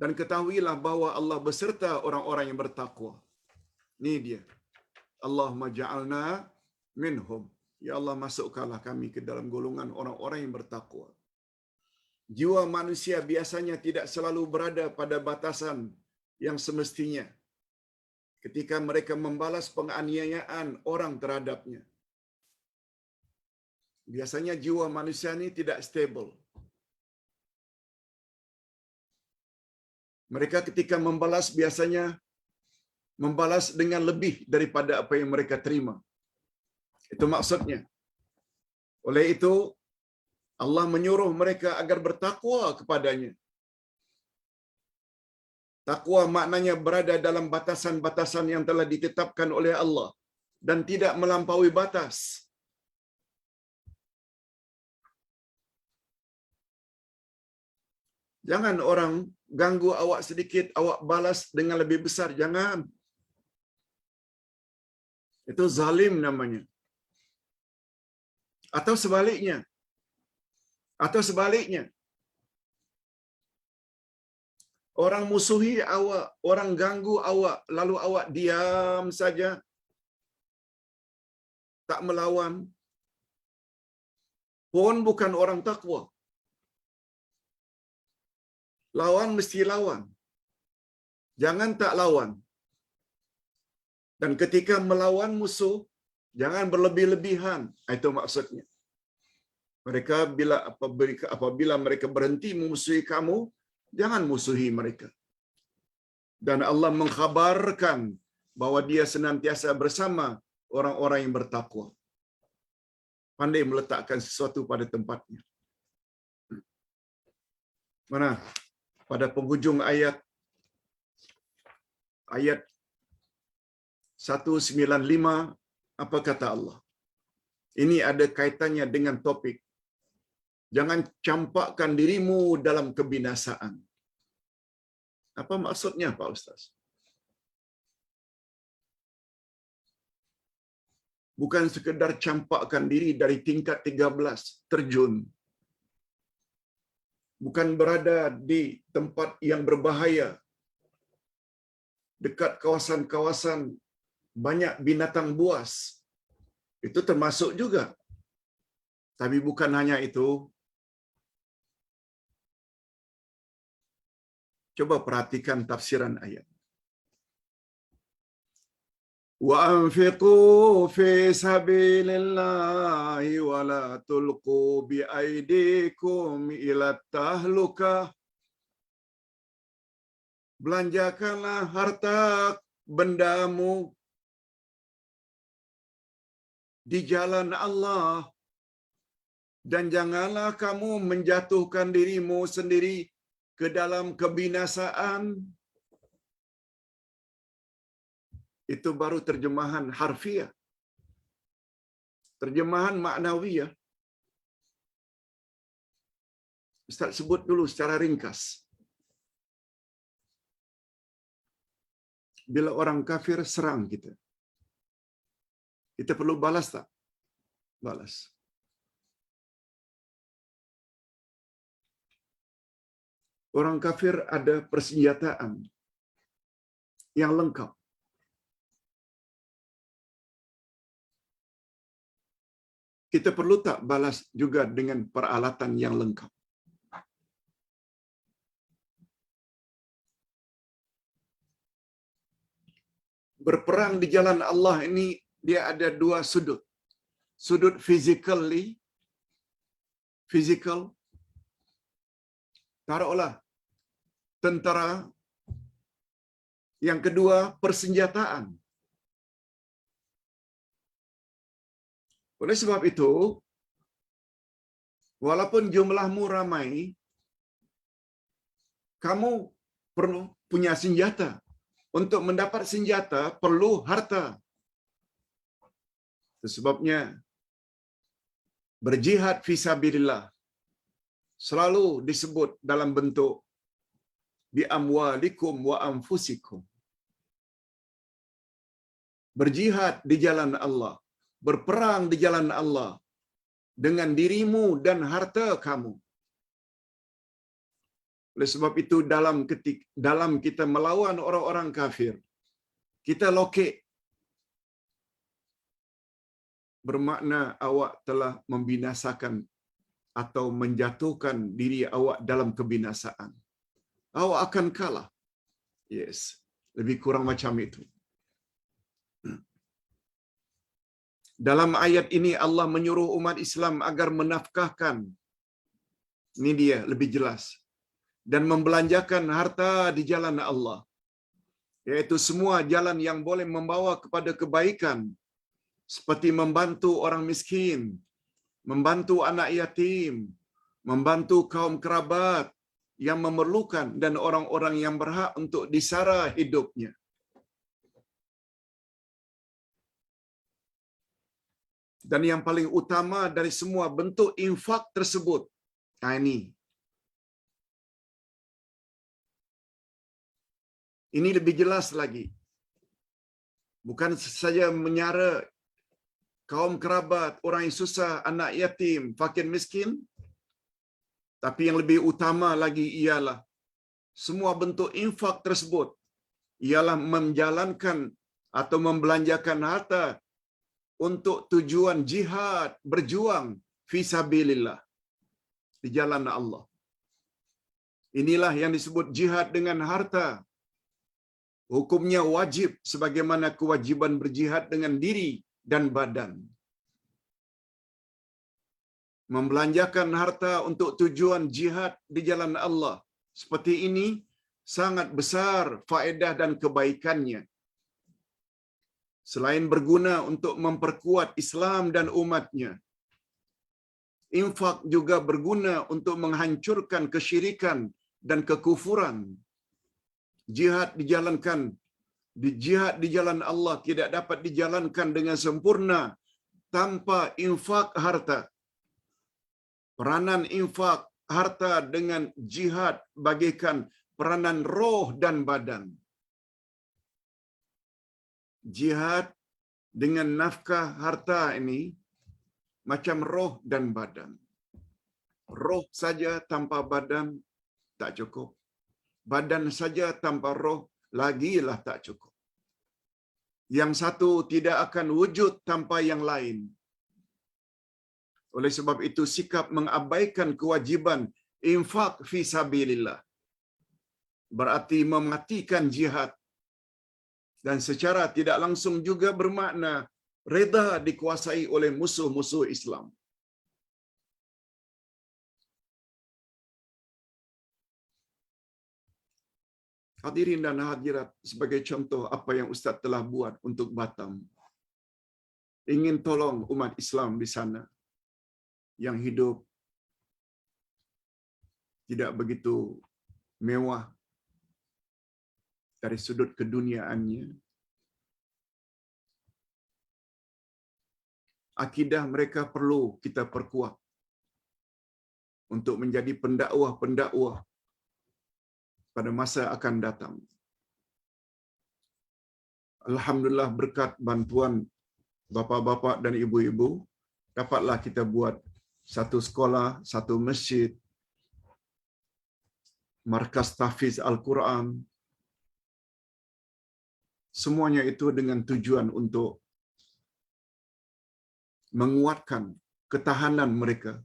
Dan ketahuilah bahwa Allah beserta orang-orang yang bertakwa. Ini dia. Allahumma ja'alna minhum. Ya Allah, masukkanlah kami ke dalam golongan orang-orang yang bertakwa. Jiwa manusia biasanya tidak selalu berada pada batasan yang semestinya ketika mereka membalas penganiayaan orang terhadapnya. Biasanya jiwa manusia ini tidak stable. Mereka ketika membalas biasanya membalas dengan lebih daripada apa yang mereka terima. Itu maksudnya. Oleh itu, Allah menyuruh mereka agar bertakwa kepadanya. Takwa maknanya berada dalam batasan-batasan yang telah ditetapkan oleh Allah dan tidak melampaui batas. Jangan orang ganggu awak sedikit, awak balas dengan lebih besar. Jangan. Itu zalim namanya. Atau sebaliknya. Atau sebaliknya. Orang musuhi awak, orang ganggu awak, lalu awak diam saja, tak melawan, pun bukan orang takwa. Lawan mesti lawan. Jangan tak lawan. Dan ketika melawan musuh, jangan berlebih-lebihan. Itu maksudnya. Mereka apabila mereka berhenti memusuhi kamu, jangan musuhi mereka. Dan Allah mengkhabarkan bahwa Dia senantiasa bersama orang-orang yang bertakwa. Pandai meletakkan sesuatu pada tempatnya. Mana? Pada penghujung ayat 195, apa kata Allah? Ini ada kaitannya dengan topik. Jangan campakkan dirimu dalam kebinasaan. Apa maksudnya, Pak Ustaz? Bukan sekedar campakkan diri dari tingkat 13, terjun. Bukan berada di tempat yang berbahaya, dekat kawasan-kawasan banyak binatang buas. Itu termasuk juga. Tapi bukan hanya itu. Coba perhatikan tafsiran ayat. Wa anfiqu fi sabilillahi wa la tulqu bi aydikum ila tahlukah. Belanjakanlah harta bendamu di jalan Allah dan janganlah kamu menjatuhkan dirimu sendiri ke dalam kebinasaan. Itu baru terjemahan harfiah. Terjemahan maknawiyah. Ustaz sebut dulu secara ringkas. Bila orang kafir serang kita, kita perlu balas tak? Balas. Orang kafir ada persenjataan yang lengkap. Kita perlu tak balas juga dengan peralatan yang lengkap? Berperang di jalan Allah ini dia ada dua sudut. Sudut physical. Taruhlah tentara. Yang kedua persenjataan. Oleh sebab itu, walaupun jumlahmu ramai, kamu perlu punya senjata. Untuk mendapat senjata, perlu harta. Itu sebabnya, berjihad fisabilillah selalu disebut dalam bentuk bi amwalikum wa anfusikum. Berjihad di jalan Allah, berperang di jalan Allah dengan dirimu dan harta kamu. Oleh sebab itu dalam kita melawan orang-orang kafir, kita lokek. Bermakna awak telah membinasakan atau menjatuhkan diri awak dalam kebinasaan. Awak akan kalah. Yes, lebih kurang macam itu. Dalam ayat ini Allah menyuruh umat Islam agar menafkahkan. Ini dia lebih jelas. Dan membelanjakan harta di jalan Allah. Yaitu semua jalan yang boleh membawa kepada kebaikan. Seperti membantu orang miskin, membantu anak yatim, membantu kaum kerabat yang memerlukan dan orang-orang yang berhak untuk disara hidupnya. Dan yang paling utama dari semua bentuk infak tersebut, ini Ini lebih jelas lagi. Bukan saja menyara kaum kerabat, orang yang susah, anak yatim, fakir miskin, tapi yang lebih utama lagi ialah semua bentuk infak tersebut ialah menjalankan atau membelanjakan harta untuk tujuan jihad, berjuang fi sabilillah, di jalan Allah. Inilah yang disebut jihad dengan harta. Hukumnya wajib sebagaimana kewajiban berjihad dengan diri dan badan. Membelanjakan harta untuk tujuan jihad di jalan Allah seperti ini sangat besar faedah dan kebaikannya. Selain berguna untuk memperkuat Islam dan umatnya, infak juga berguna untuk menghancurkan kesyirikan dan kekufuran. Jihad di jalan Allah tidak dapat dijalankan dengan sempurna tanpa infak harta. Peranan infak harta dengan jihad bagaikan peranan roh dan badan. Jihad dengan nafkah harta ini macam roh dan badan. Roh saja tanpa badan tak cukup. Badan saja tanpa roh lagilah tak cukup. Yang satu tidak akan wujud tanpa yang lain. Oleh sebab itu sikap mengabaikan kewajiban infak fi sabilillah berarti mematikan jihad dan secara tidak langsung juga bermakna reda dikuasai oleh musuh-musuh Islam. Hadirin dan hadirat, sebagai contoh apa yang Ustaz telah buat untuk Batam. Ingin tolong umat Islam di sana yang hidup tidak begitu mewah dari sudut keduniaannya. Akidah mereka perlu kita perkuat untuk menjadi pendakwah-pendakwah pada masa akan datang. Alhamdulillah berkat bantuan bapa-bapa dan ibu-ibu, dapatlah kita buat satu sekolah, satu masjid, markas tahfiz Al-Quran. Semuanya itu dengan tujuan untuk menguatkan ketahanan mereka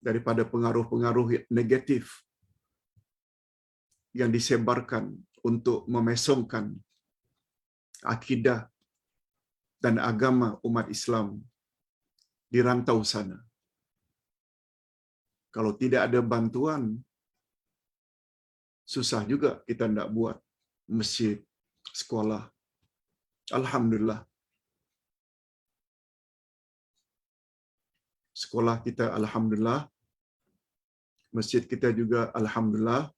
daripada pengaruh-pengaruh negatif yang disebarkan untuk memesongkan akidah dan agama umat Islam di rantau sana. Kalau tidak ada bantuan, susah juga kita nak buat masjid, sekolah. Alhamdulillah. Sekolah kita alhamdulillah, masjid kita juga alhamdulillah.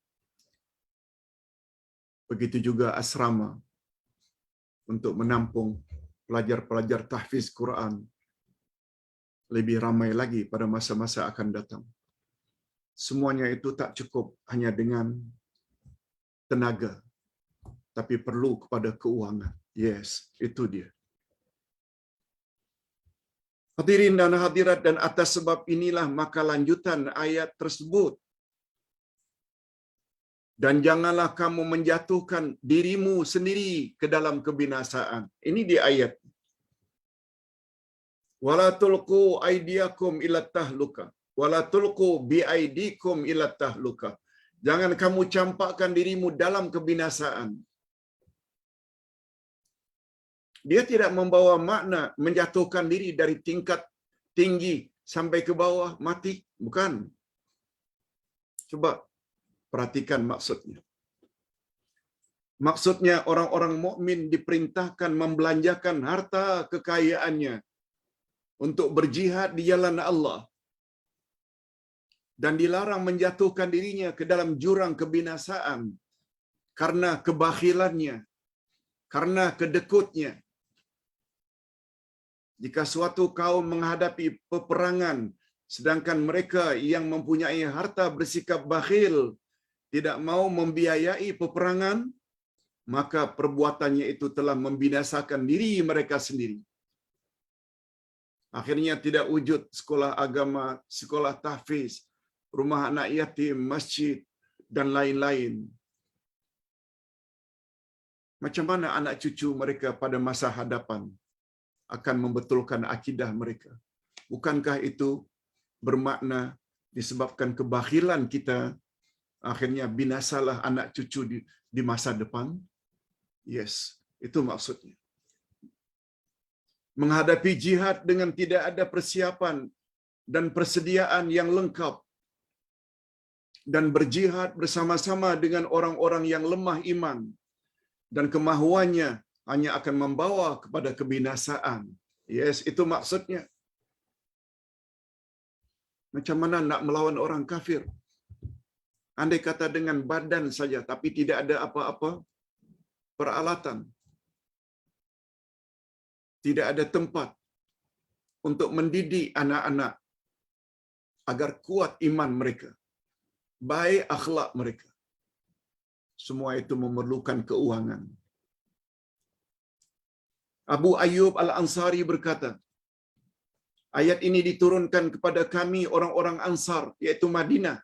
Begitu juga asrama untuk menampung pelajar-pelajar tahfiz Quran lebih ramai lagi pada masa-masa akan datang. Semuanya itu tak cukup hanya dengan tenaga, tapi perlu kepada keuangan. Yes, itu dia. Hadirin dan hadirat, dan atas sebab inilah maka lanjutan ayat tersebut. Dan janganlah kamu menjatuhkan dirimu sendiri ke dalam kebinasaan. Ini di ayat. Wala tulqu aydiyakum ila tahluka. Wala tulqu bi aydikum ila tahluka. Jangan kamu campakkan dirimu dalam kebinasaan. Dia tidak membawa makna menjatuhkan diri dari tingkat tinggi sampai ke bawah mati, bukan. Coba perhatikan maksudnya. Maksudnya orang-orang mukmin diperintahkan membelanjakan harta kekayaannya untuk berjihad di jalan Allah dan dilarang menjatuhkan dirinya ke dalam jurang kebinasaan karena kebakhilannya, karena kedekutnya. Jika suatu kaum menghadapi peperangan sedangkan mereka yang mempunyai harta bersikap bakhil, tidak mau membiayai peperangan, maka perbuatannya itu telah membinasakan diri mereka sendiri. Akhirnya tidak wujud sekolah agama, sekolah tahfiz, rumah anak yatim, masjid, dan lain-lain. Macam mana anak cucu mereka pada masa hadapan akan membetulkan akidah mereka? Bukankah itu bermakna disebabkan kebakhilan kita, akhirnya binasalah anak cucu di masa depan? Yes, itu maksudnya. Menghadapi jihad dengan tidak ada persiapan dan persediaan yang lengkap, dan berjihad bersama-sama dengan orang-orang yang lemah iman dan kemahuannya hanya akan membawa kepada kebinasaan. Yes, itu maksudnya. Macam mana nak melawan orang kafir? Andai kata dengan badan saja, tapi tidak ada apa-apa peralatan, tidak ada tempat untuk mendidik anak-anak agar kuat iman mereka, baik akhlak mereka. Semua itu memerlukan keuangan. Abu Ayyub Al-Ansari berkata, ayat ini diturunkan kepada kami orang-orang Ansar, yaitu Madinah,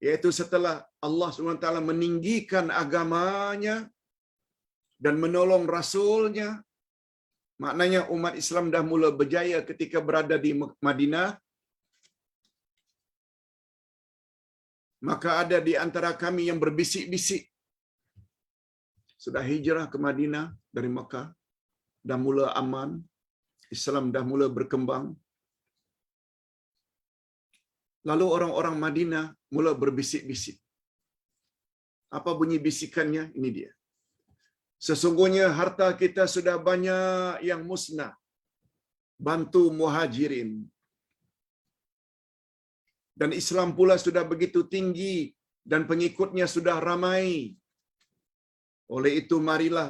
yaitu setelah Allah SWT meninggikan agamanya dan menolong Rasulnya. Maknanya umat Islam dah mula berjaya ketika berada di Madinah. Maka ada di antara kami yang berbisik-bisik, sudah hijrah ke Madinah dari Makkah, dah mula aman, Islam dah mula berkembang. Lalu orang-orang Madinah mula berbisik-bisik. Apa bunyi bisikannya? Ini dia. Sesungguhnya harta kita sudah banyak yang musnah. Bantu muhajirin. Dan Islam pula sudah begitu tinggi dan pengikutnya sudah ramai. Oleh itu marilah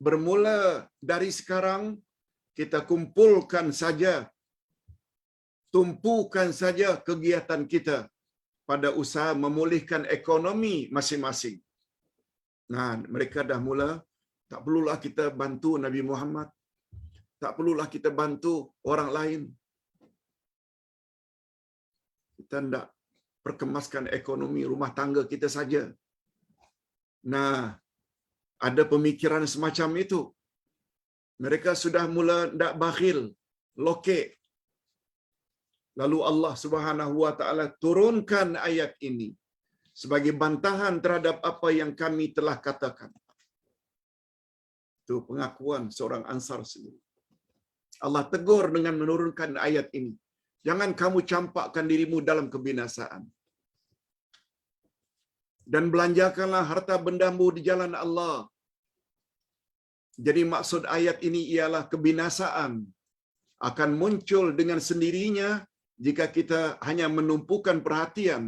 bermula dari sekarang kita kumpulkan saja, tumpukan saja kegiatan kita pada usaha memulihkan ekonomi masing-masing. Nah, mereka dah mula, tak perlulah kita bantu Nabi Muhammad, tak perlulah kita bantu orang lain. Kita hendak perkemaskan ekonomi rumah tangga kita saja. Nah, ada pemikiran semacam itu. Mereka sudah mula hendak bakhil, lokek. Lalu Allah Subhanahu wa taala turunkan ayat ini sebagai bantahan terhadap apa yang kami telah katakan. Itu pengakuan seorang Ansar sendiri. Allah tegur dengan menurunkan ayat ini. Jangan kamu campakkan dirimu dalam kebinasaan. Dan belanjakanlah harta bendamu di jalan Allah. Jadi maksud ayat ini ialah kebinasaan akan muncul dengan sendirinya jika kita hanya menumpukan perhatian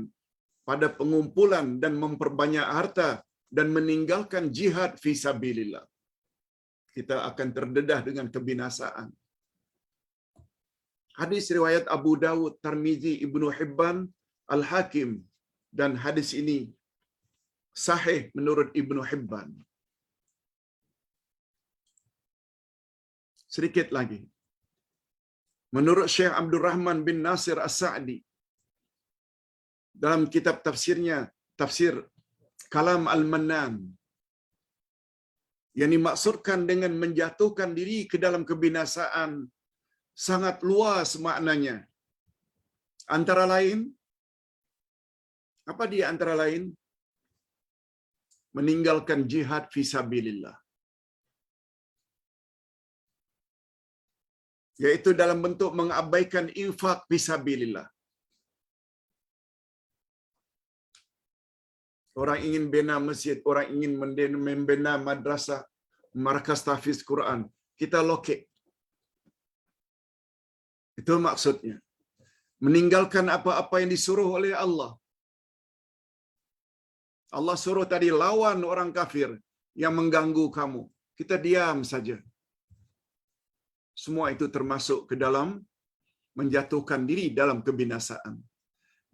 pada pengumpulan dan memperbanyak harta dan meninggalkan jihad fi sabilillah. Kita akan terdedah dengan kebinasaan. Hadis riwayat Abu Dawud, Tirmizi, Ibnu Hibban, Al-Hakim, dan hadis ini sahih menurut Ibnu Hibban. Sedikit lagi. Menurut Syekh Abdul Rahman bin Nasir As-Sa'di, dalam kitab tafsirnya, tafsir Kalam Al-Mannan, yang dimaksudkan dengan menjatuhkan diri ke dalam kebinasaan sangat luas maknanya. Antara lain, apa dia antara lain? Meninggalkan jihad fi sabilillah. Yaitu dalam bentuk mengabaikan infak fi sabilillah. Orang ingin bina masjid, orang ingin membina madrasah, markas tahfiz Quran, kita lokek. Itu maksudnya. Meninggalkan apa-apa yang disuruh oleh Allah. Allah suruh tadi lawan orang kafir yang mengganggu kamu. Kita diam saja. Semua itu termasuk ke dalam menjatuhkan diri dalam kebinasaan.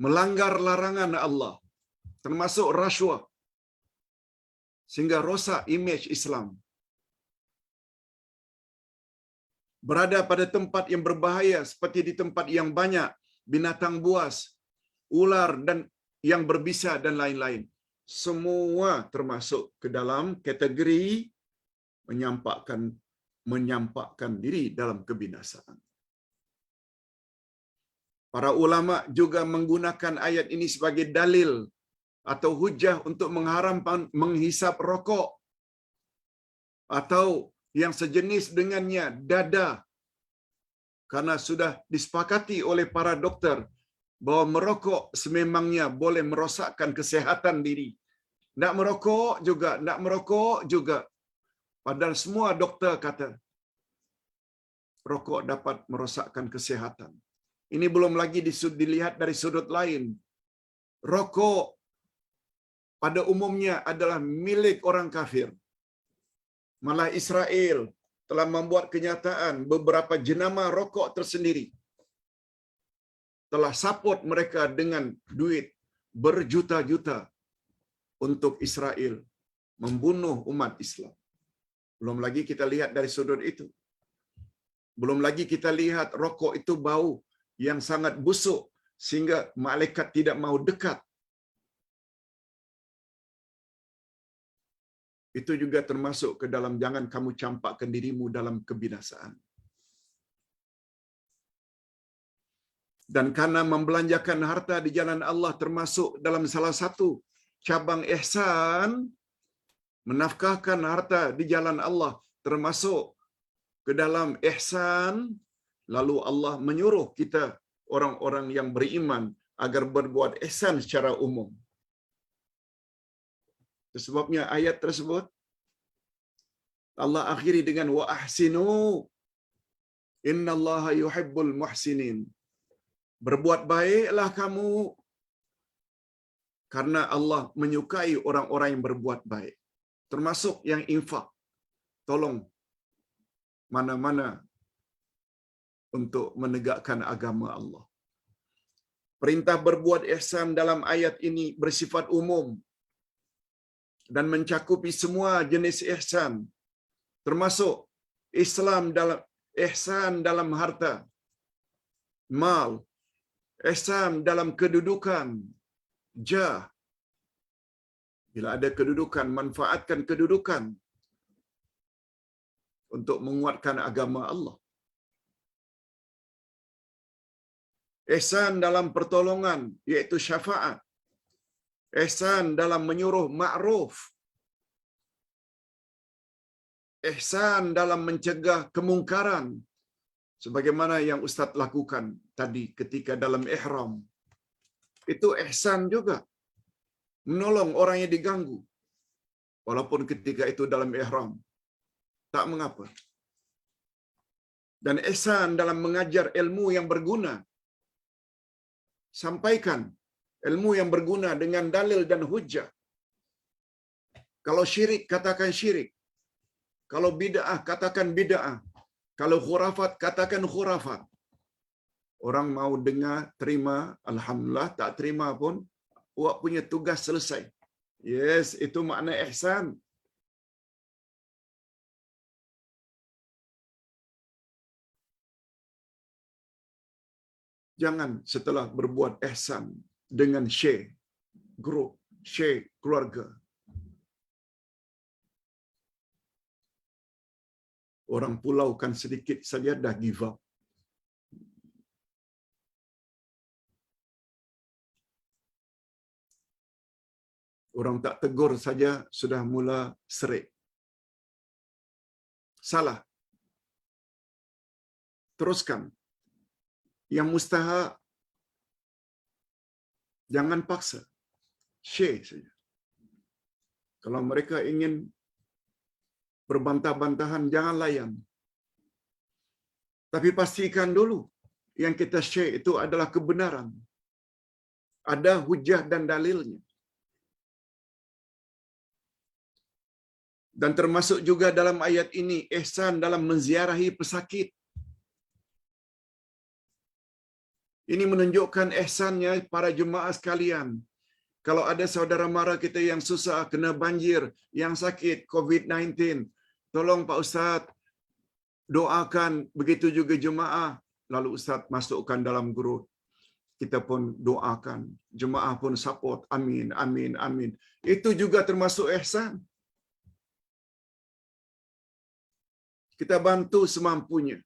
Melanggar larangan Allah. termasuk rasuah, sehingga rosak imej Islam. Berada pada tempat yang berbahaya seperti di tempat yang banyak binatang buas, ular dan yang berbisa dan lain-lain. Semua termasuk ke dalam kategori menyampakkan diri dalam kebinasaan. Para ulama juga menggunakan ayat ini sebagai dalil atau hujah untuk mengharamkan menghisap rokok atau yang sejenis dengannya, dada. Karena sudah disepakati oleh para doktor bahwa merokok sememangnya boleh merosakkan kesehatan diri. Nak merokok juga. Padahal semua doktor kata rokok dapat merosakkan kesehatan. Ini belum lagi dilihat dari sudut lain. Rokok pada umumnya adalah milik orang kafir. Malah Israel telah membuat kenyataan beberapa jenama rokok tersendiri. Telah support mereka dengan duit berjuta-juta untuk Israel membunuh umat Islam. Belum lagi kita lihat dari sudut itu. Belum lagi kita lihat rokok itu bau yang sangat busuk sehingga malaikat tidak mau dekat. Itu juga termasuk ke dalam jangan kamu campakkan dirimu dalam kebinasaan. Dan karena membelanjakan harta di jalan Allah termasuk dalam salah satu cabang ihsan, menafkahkan harta di jalan Allah termasuk ke dalam ihsan, lalu Allah menyuruh kita orang-orang yang beriman agar berbuat ihsan secara umum. Sebabnya ayat tersebut Allah akhiri dengan wa ahsinu innallaha yuhibbul muhsinin. Berbuat baiklah kamu karena Allah menyukai orang-orang yang berbuat baik. Termasuk yang infak. Tolong mana-mana untuk menegakkan agama Allah. Perintah berbuat ihsan dalam ayat ini bersifat umum dan mencakupi semua jenis ihsan, termasuk Islam dalam ihsan dalam harta, mal, ihsan dalam kedudukan, jah. Bila ada kedudukan, manfaatkan kedudukan untuk menguatkan agama Allah. Ihsan dalam pertolongan, iaitu syafaat. Ihsan dalam menyuruh ma'ruf. Ihsan dalam mencegah kemungkaran. Sebagaimana yang Ustaz lakukan tadi ketika dalam ihram. Itu ihsan juga. Menolong orang yang diganggu. Walaupun ketika itu dalam ihram. Tak mengapa. Dan ihsan dalam mengajar ilmu yang berguna. Sampaikan ilmu yang berguna dengan dalil dan hujjah. Kalau syirik, katakan syirik. Kalau bid'ah, katakan bid'ah. Kalau khurafat, katakan khurafat. Orang mau dengar, terima, alhamdulillah. Tak terima pun, awak punya tugas selesai. Yes, itu makna ihsan. Jangan setelah berbuat ihsan dengan share grup, share keluarga. Orang pulau kan sedikit saja dah give up. Orang tak tegur saja sudah mula serik. Salah. Teruskan. Yang mustahak, jangan paksa. Share saja. Kalau mereka ingin berbantah-bantahan, jangan layan. Tapi pastikan dulu yang kita share itu adalah kebenaran. Ada hujah dan dalilnya. Dan termasuk juga dalam ayat ini, ihsan dalam menziarahi pesakit. Ini menunjukkan ihsannya para jemaah sekalian. Kalau ada saudara mara kita yang susah, kena banjir, yang sakit, COVID-19, tolong Pak Ustaz, doakan, begitu juga jemaah. Lalu Ustaz masukkan dalam grup. Kita pun doakan. Jemaah pun support. Amin, amin, amin. Itu juga termasuk ihsan. Kita bantu semampunya.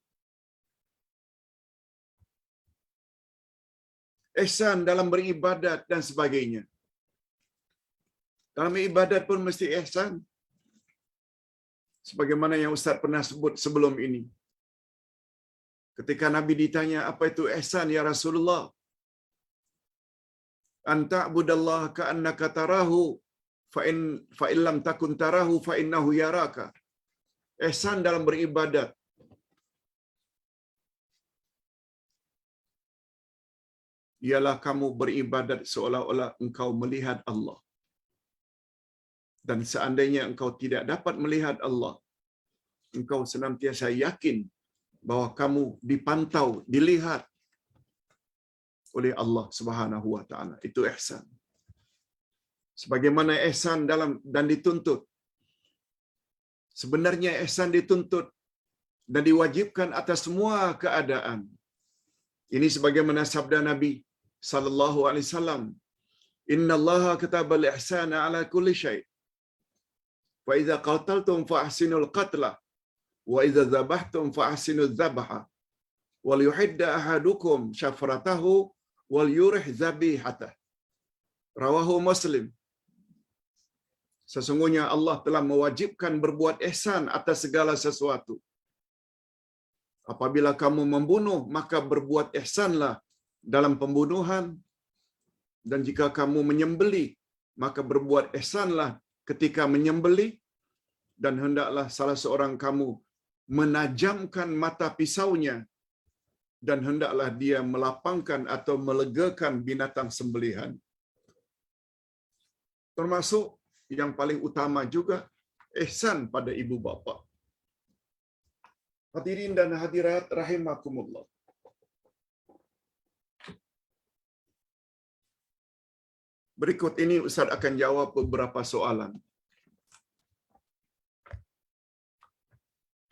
Ihsan dalam beribadat dan sebagainya. Dalam ibadat pun mesti ihsan. Sebagaimana yang Ustaz pernah sebut sebelum ini. Ketika Nabi ditanya, apa itu ihsan ya Rasulullah? Anta'budallaha ka'annaka tarahu fa in lam takun tarahu fa innahu yaraka. Ihsan dalam beribadat ialah kamu beribadat seolah-olah engkau melihat Allah. Dan seandainya engkau tidak dapat melihat Allah, engkau senantiasa yakin bahwa kamu dipantau, dilihat oleh Allah Subhanahu wa taala. Itu ihsan. Sebagaimana ihsan dalam dan dituntut. Sebenarnya ihsan dituntut dan diwajibkan atas semua keadaan. Ini sebagaimana sabda Nabi sallallahu alaihi wasallam, "Innallaha katabal ihsana ala kulli syai'. Fa idza qataltum fa ahsinul qatla wa idza dzabhtum fa ahsinuz dzabha. Wal yuhidda ahadukum syafratahu wal yurih zabihatahu." Rawahu Muslim. Sesungguhnya Allah telah mewajibkan berbuat ihsan atas segala sesuatu. Apabila kamu membunuh, maka berbuat ihsanlah dalam pembunuhan. Dan jika kamu menyembelih, maka berbuat ihsanlah ketika menyembelih. Dan hendaklah salah seorang kamu menajamkan mata pisaunya. Dan hendaklah dia melapangkan atau melegakan binatang sembelihan. Termasuk yang paling utama juga ihsan pada ibu bapa. Hadirin dan hadirat rahimakumullah. Berikut ini Ustaz akan jawab beberapa soalan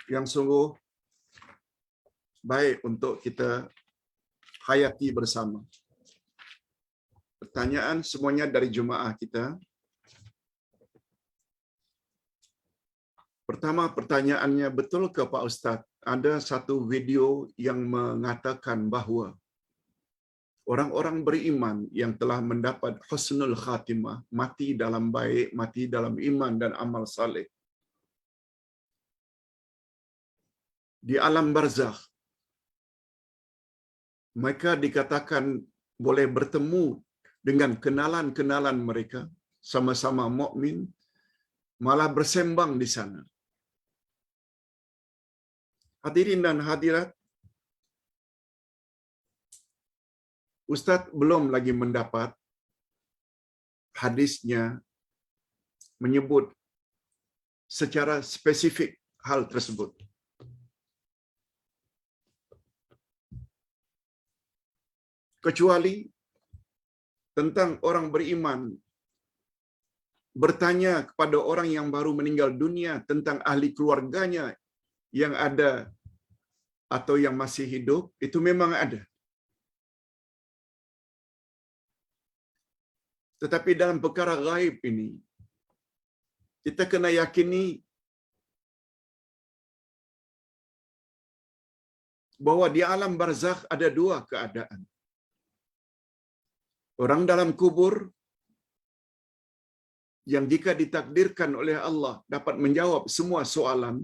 yang sungguh baik untuk kita hayati bersama. Pertanyaan semuanya dari jemaah kita. Pertama pertanyaannya, betul ke Pak Ustaz, ada satu video yang mengatakan bahawa orang-orang beriman yang telah mendapat husnul khatimah, mati dalam baik, mati dalam iman dan amal saleh, di alam barzakh, mereka dikatakan boleh bertemu dengan kenalan-kenalan mereka, sama-sama mukmin, malah bersembang di sana. Hadirin dan hadirat, Ustaz belum lagi mendapat hadisnya menyebut secara spesifik hal tersebut. Kecuali tentang orang beriman bertanya kepada orang yang baru meninggal dunia tentang ahli keluarganya yang ada atau yang masih hidup, itu memang ada. Tetapi dalam perkara gaib ini, kita kena yakini bahwa di alam barzakh ada dua keadaan. Orang dalam kubur yang jika ditakdirkan oleh Allah dapat menjawab semua soalan,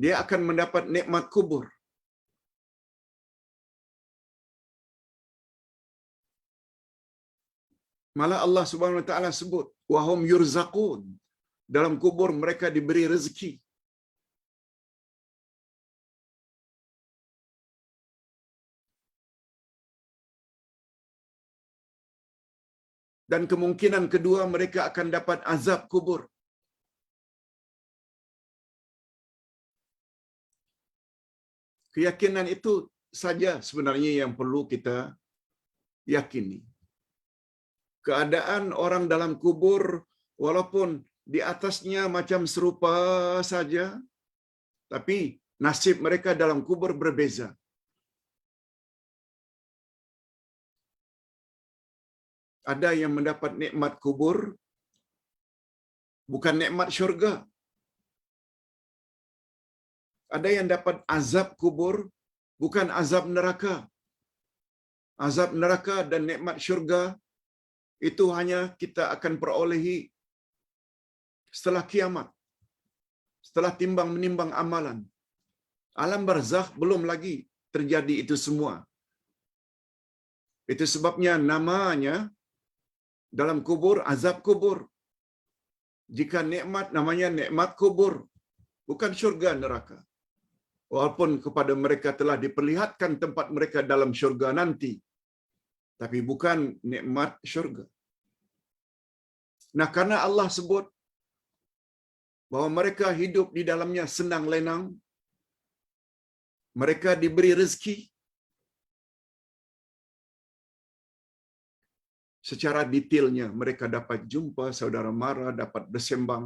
dia akan mendapat nikmat kubur. Malah Allah Subhanahu wa taala sebut, wa hum yurzaqun. Dalam kubur mereka diberi rezeki. Dan kemungkinan kedua mereka akan dapat azab kubur. Keyakinan itu saja sebenarnya yang perlu kita yakini. keadaan orang dalam kubur walaupun di atasnya macam serupa saja, tapi nasib mereka dalam kubur berbeza. Ada yang mendapat nikmat kubur, bukan nikmat syurga. Ada yang dapat azab kubur, bukan azab neraka. Azab neraka dan nikmat syurga itu hanya kita akan perolehi setelah kiamat, setelah timbang menimbang amalan. Alam barzakh belum lagi terjadi itu semua. Itu sebabnya namanya dalam kubur azab kubur. Jika nikmat namanya nikmat kubur, bukan syurga neraka. Walaupun kepada mereka telah diperlihatkan tempat mereka dalam syurga nanti, tapi bukan nikmat syurga. Nah, karena Allah sebut bahwa mereka hidup di dalamnya senang lenang, mereka diberi rezeki secara detailnya, mereka dapat jumpa saudara mara, dapat bersembang.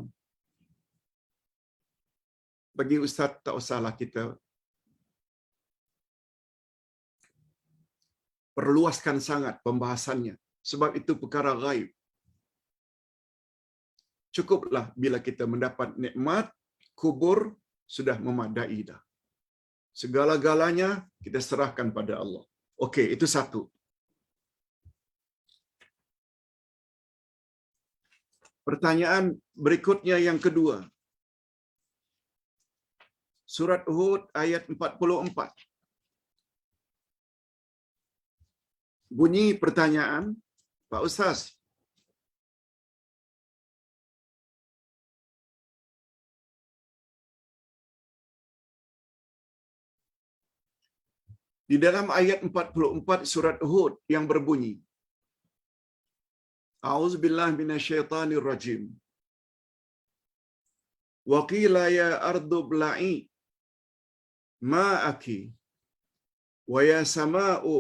Bagi Ustaz, tak usahlah kita perluaskan sangat pembahasannya, sebab itu perkara gaib. Cukuplah bila kita mendapat nikmat kubur, sudah memadai dah. Segala-galanya kita serahkan pada Allah. Okey, itu satu. Pertanyaan berikutnya yang kedua. Surat Hud ayat 44. Bunyi pertanyaan, Pak Ustaz, di dalam ayat 44 surat Hud yang berbunyi, A'udzubillahi minasyaitonir rajim. Wa qila ya ardu bla'i ma'aki wa ya sama'u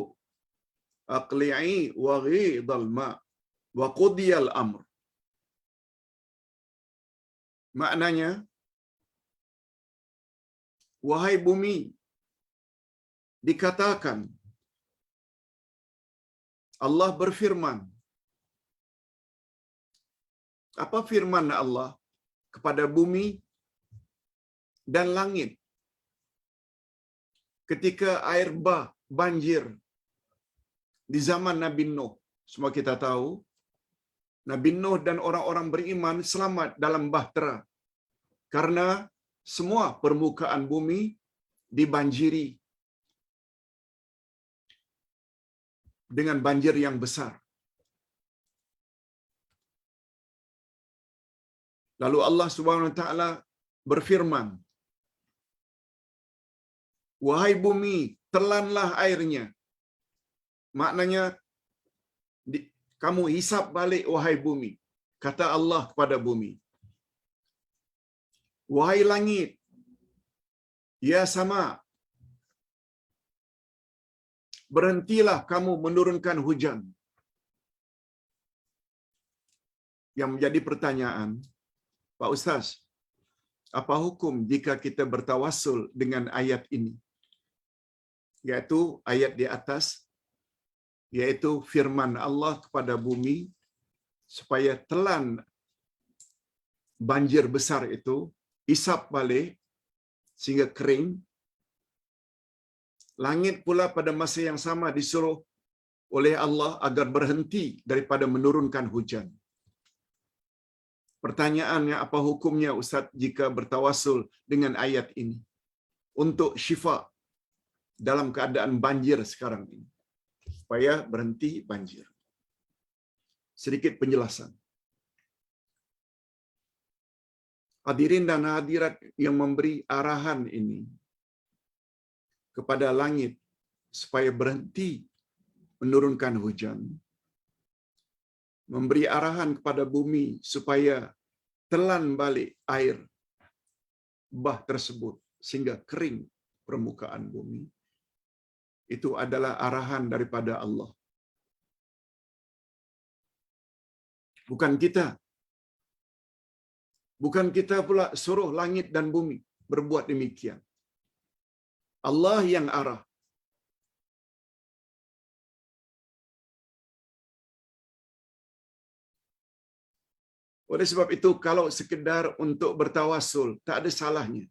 aqli'i wa ghidal ma' wa qudiyal amr. Maknanya, wahai bumi, dikatakan, Allah berfirman. Apa firman Allah kepada bumi dan langit ketika air bah banjir di zaman Nabi Nuh? Semua kita tahu, Nabi Nuh dan orang-orang beriman selamat dalam bahtera karena semua permukaan bumi dibanjiri dengan banjir yang besar. Lalu Allah Subhanahu wa taala berfirman, wahai bumi, telanlah airnya. Maknanya, kamu hisap balik wahai bumi. Kata Allah kepada bumi. Wahai langit, ya sama, berhentilah kamu menurunkan hujan. Yang menjadi pertanyaan, Pak Ustaz, apa hukum jika kita bertawassul dengan ayat ini? Yaitu ayat di atas, yaitu firman Allah kepada bumi, supaya telan banjir besar itu, isap balik, sehingga kering. Langit pula pada masa yang sama disuruh oleh Allah agar berhenti daripada menurunkan hujan. Pertanyaannya, apa hukumnya Ustaz jika bertawassul dengan ayat ini untuk syifa dalam keadaan banjir sekarang ini, supaya berhenti banjir? Sedikit penjelasan. Hadirin dan hadirat yang memberi arahan ini kepada langit supaya berhenti menurunkan hujan, memberi arahan kepada bumi supaya telan balik air bah tersebut sehingga kering permukaan bumi, itu adalah arahan daripada Allah. Bukan kita. Bukan kita pula suruh langit dan bumi berbuat demikian. Allah yang arah. Oleh sebab itu, kalau sekedar untuk bertawasul, tak ada salahnya.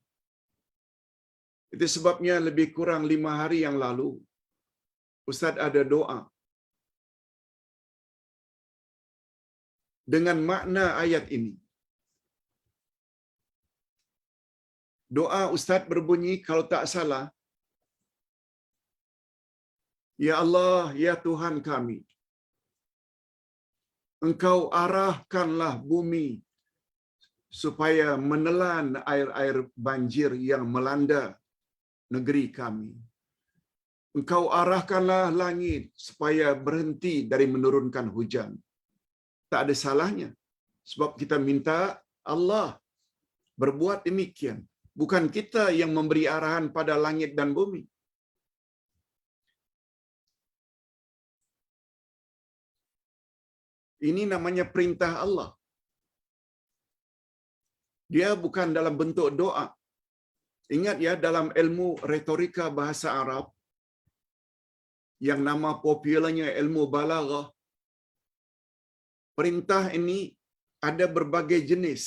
Itu sebabnya lebih kurang 5 hari yang lalu, Ustaz ada doa dengan makna ayat ini. Doa Ustaz berbunyi, kalau tak salah, Ya Allah, Ya Tuhan kami, Engkau arahkanlah bumi supaya menelan air-air banjir yang melanda negeri kami. Engkau arahkanlah langit supaya berhenti dari menurunkan hujan. Tak ada salahnya. Sebab kita minta Allah berbuat demikian. Bukan kita yang memberi arahan pada langit dan bumi. Ini namanya perintah Allah. Dia bukan dalam bentuk doa. Ingat ya, dalam ilmu retorika bahasa Arab, yang nama popularnya ilmu balaghah, perintah ini ada berbagai jenis.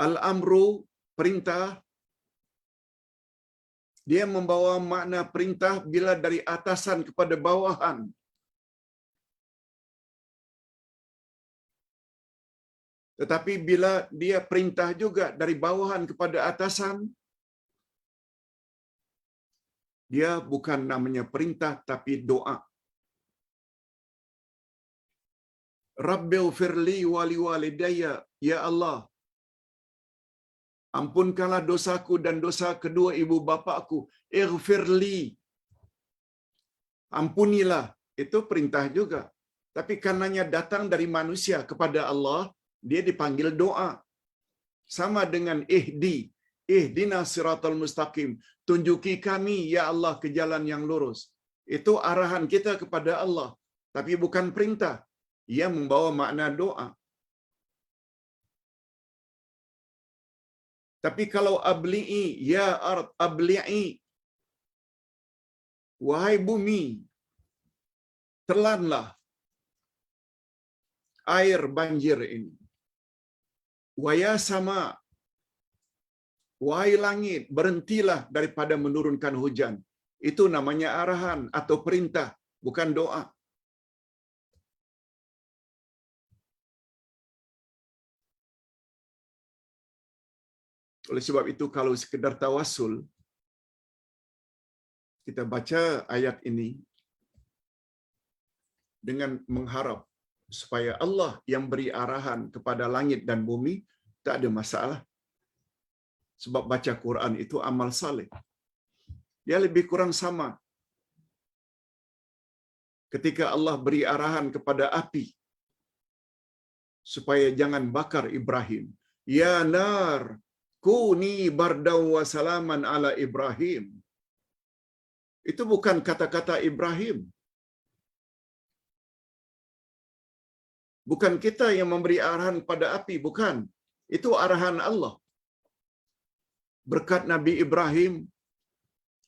Al-amru, perintah, dia membawa makna perintah bila dari atasan kepada bawahan. Tetapi bila dia perintah juga dari bawahan kepada atasan, dia bukan namanya perintah tapi doa. Rabbighfirli wa liwalidayya, ya Allah, ampunkanlah dosaku dan dosa kedua ibu bapakku. Ighfirli, ampunilah, itu perintah juga. Tapi karenanya datang dari manusia kepada Allah, dia dipanggil doa. Sama dengan ihdina siratal mustaqim, tunjuki kami ya Allah ke jalan yang lurus. Itu arahan kita kepada Allah, tapi bukan perintah. Ia membawa makna doa. Tapi kalau abli'i, ya ard abli'i, wahai bumi, telanlah air banjir ini. Waya sama, wahai langit, berhentilah daripada menurunkan hujan. Itu namanya arahan atau perintah, bukan doa. Oleh sebab itu, kalau sekedar tawasul, kita baca ayat ini dengan mengharap supaya Allah yang beri arahan kepada langit dan bumi, tak ada masalah. Sebab baca Quran itu amal saleh. Dia lebih kurang sama. Ketika Allah beri arahan kepada api supaya jangan bakar Ibrahim. Ya nar, kuni bardaw wa salaman ala Ibrahim. Itu bukan kata-kata Ibrahim. Bukan kita yang memberi arahan pada api, bukan. Itu arahan Allah. Berkat Nabi Ibrahim,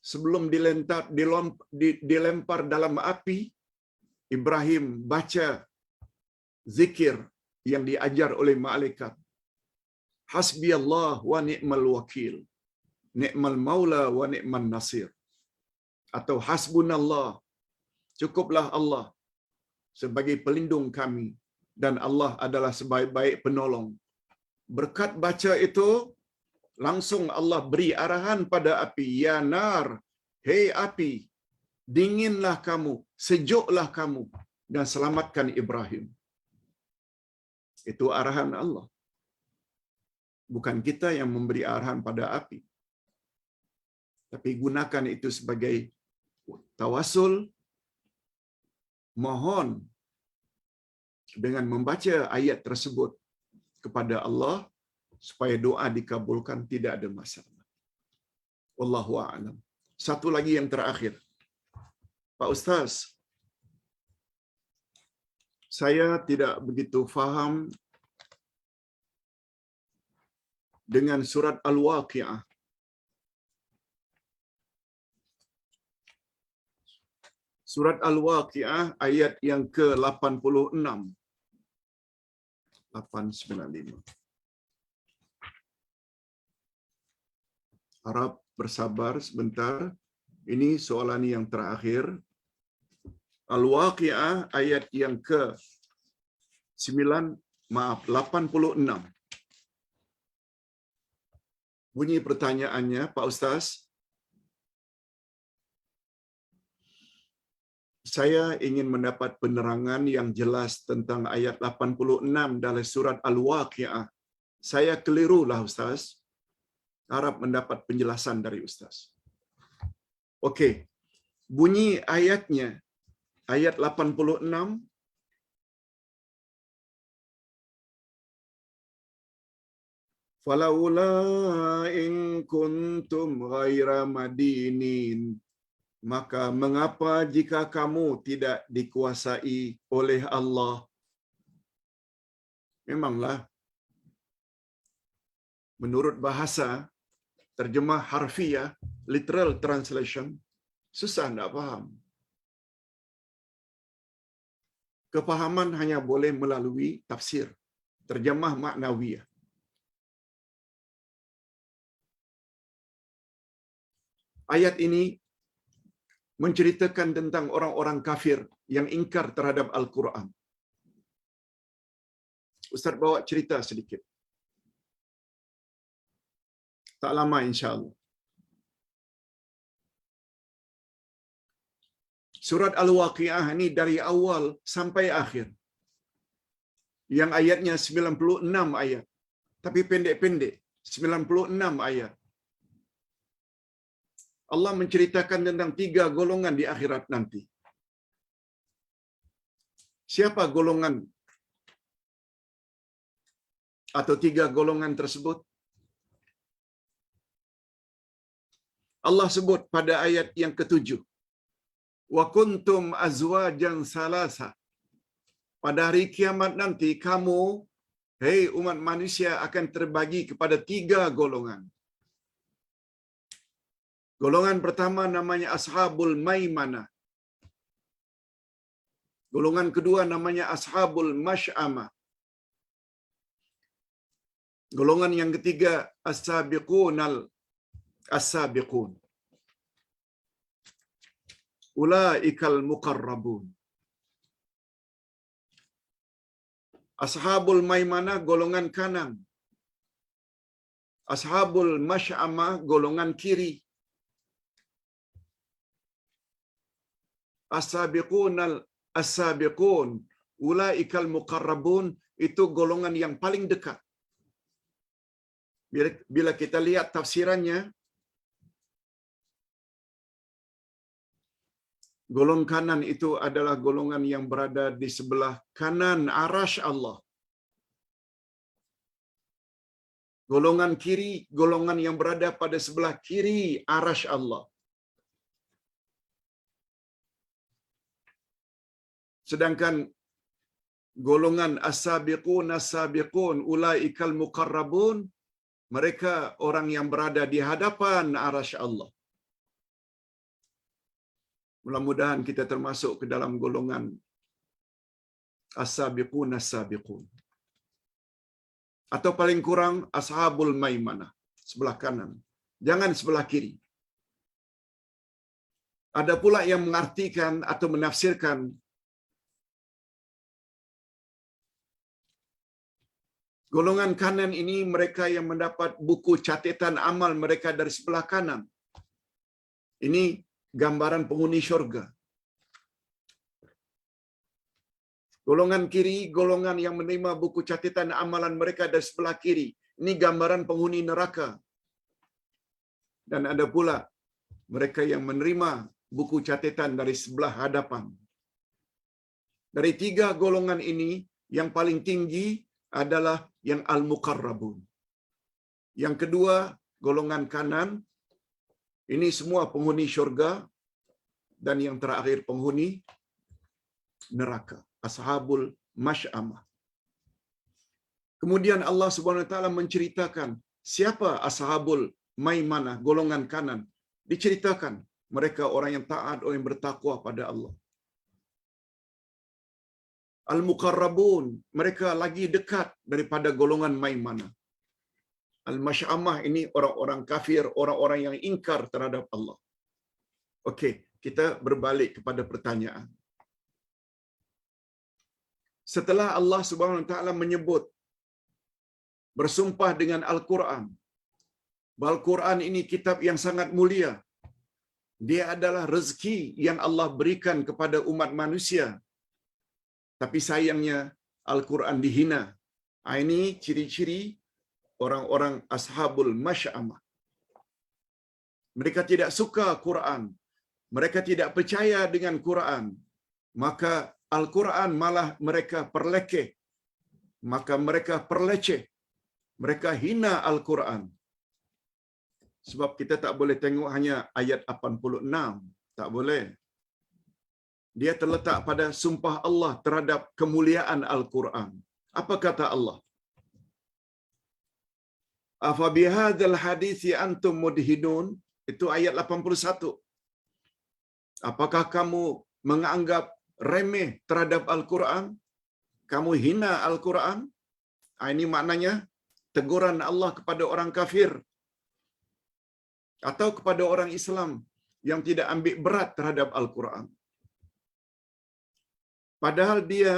sebelum dilempar dalam api, Ibrahim baca zikir yang diajar oleh malaikat. Hasbi Allah wa ni'mal wakil. Ni'mal maula wa ni'man nasir. Atau hasbunallah. Cukuplah Allah sebagai pelindung kami. Dan Allah adalah sebaik-baik penolong. Berkat baca itu, langsung Allah beri arahan pada api. Ya nar, hei api, dinginlah kamu, sejuklah kamu, dan selamatkan Ibrahim. Itu arahan Allah. Bukan kita yang memberi arahan pada api. Tapi gunakan itu sebagai tawasul, mohon dengan membaca ayat tersebut kepada Allah supaya doa dikabulkan, tidak ada masalah. Wallahu a'lam. Satu lagi yang terakhir. Pak Ustaz, Saya tidak begitu faham dengan surat Al-Waqi'ah. Surat Al-Waqi'ah ayat yang ke-86. 895. Harap bersabar sebentar. Ini soalan yang terakhir. Al-Waqi'ah ayat yang ke-86. Bunyi pertanyaannya, Pak Ustaz. Saya ingin mendapat penerangan yang jelas tentang ayat 86 dalam surat Al-Waqi'ah. Saya kelirulah Ustaz. Harap mendapat penjelasan dari Ustaz. Okey. Bunyi ayatnya, ayat 86. Falaula in kuntum ghaira madinin. Maka mengapa jika kamu tidak dikuasai oleh Allah? Memanglah, menurut bahasa, terjemah harfiah, literal translation, susah nak faham. Kefahaman hanya boleh melalui tafsir, terjemah maknawiyah. Ayat ini menceritakan tentang orang-orang kafir yang ingkar terhadap Al-Quran. Ustaz bawa cerita sedikit. Tak lama insya-Allah. Surat Al-Waqi'ah ini dari awal sampai akhir. Yang ayatnya 96 ayat. Tapi pendek-pendek. 96 ayat. Allah menceritakan tentang 3 golongan di akhirat nanti. Siapa golongan atau 3 golongan tersebut? Allah sebut pada ayat yang ke-7. Wa kuntum azwajan salasa. Pada hari kiamat nanti kamu, hei umat manusia, akan terbagi kepada 3 golongan. Golongan pertama namanya Ashabul Maimanah. Golongan kedua namanya Ashabul Mash'amah. Golongan yang ketiga As-Sabiqun. Ulaikal Muqarrabun. Ashabul Maimanah golongan kanan. Ashabul Mash'amah golongan kiri. As-Sabiqun, ulaikal Muqarrabun, itu golongan yang paling dekat. Bila kita lihat tafsirannya, golongan kanan itu adalah golongan yang berada di sebelah kanan arasy Allah. Golongan kiri, golongan yang berada pada sebelah kiri arasy Allah. Sedangkan golongan as-sabiqun ulaikal muqarrabun, mereka orang yang berada di hadapan arasy Allah. Mudah-mudahan kita termasuk ke dalam golongan as-sabiqun. Atau paling kurang ashabul maimanah, sebelah kanan. Jangan sebelah kiri. Ada pula yang mengartikan atau menafsirkan golongan kanan ini mereka yang mendapat buku catatan amal mereka dari sebelah kanan. Ini gambaran penghuni syurga. Golongan kiri, golongan yang menerima buku catatan amalan mereka dari sebelah kiri. Ini gambaran penghuni neraka. Dan ada pula mereka yang menerima buku catatan dari sebelah hadapan. Dari 3 golongan ini, yang paling tinggi adalah yang al-muqarrabun. Yang kedua, golongan kanan. Ini semua penghuni syurga. Dan yang terakhir penghuni neraka. Ashabul Masy'amah. Kemudian Allah Subhanahu wa taala menceritakan siapa ashabul maimanah, golongan kanan. Diceritakan mereka orang yang taat, orang yang bertakwa pada Allah. Al-muqarrabun, mereka lagi dekat daripada golongan maimanah. Al-masy'amah ini orang-orang kafir, orang-orang yang ingkar terhadap Allah. Okey, kita berbalik kepada pertanyaan. Setelah Allah Subhanahu wa taala menyebut bersumpah dengan Al-Quran. Al-Quran ini kitab yang sangat mulia. Dia adalah rezeki yang Allah berikan kepada umat manusia. Tapi sayangnya Al-Quran dihina. Ini ciri-ciri orang-orang ashabul masy'amah. Mereka tidak suka Quran. Mereka tidak percaya dengan Quran. Maka Al-Quran malah mereka perlekeh. Maka mereka perleceh. Mereka hina Al-Quran. Sebab kita tak boleh tengok hanya ayat 86. Tak boleh. Dia terletak pada sumpah Allah terhadap kemuliaan Al-Quran. Apa kata Allah? Afa bihadzal hadisi antum mudhinun? Itu ayat 81. Apakah kamu menganggap remeh terhadap Al-Quran? Kamu hina Al-Quran? Ini maknanya teguran Allah kepada orang kafir atau kepada orang Islam yang tidak ambil berat terhadap Al-Quran. Padahal dia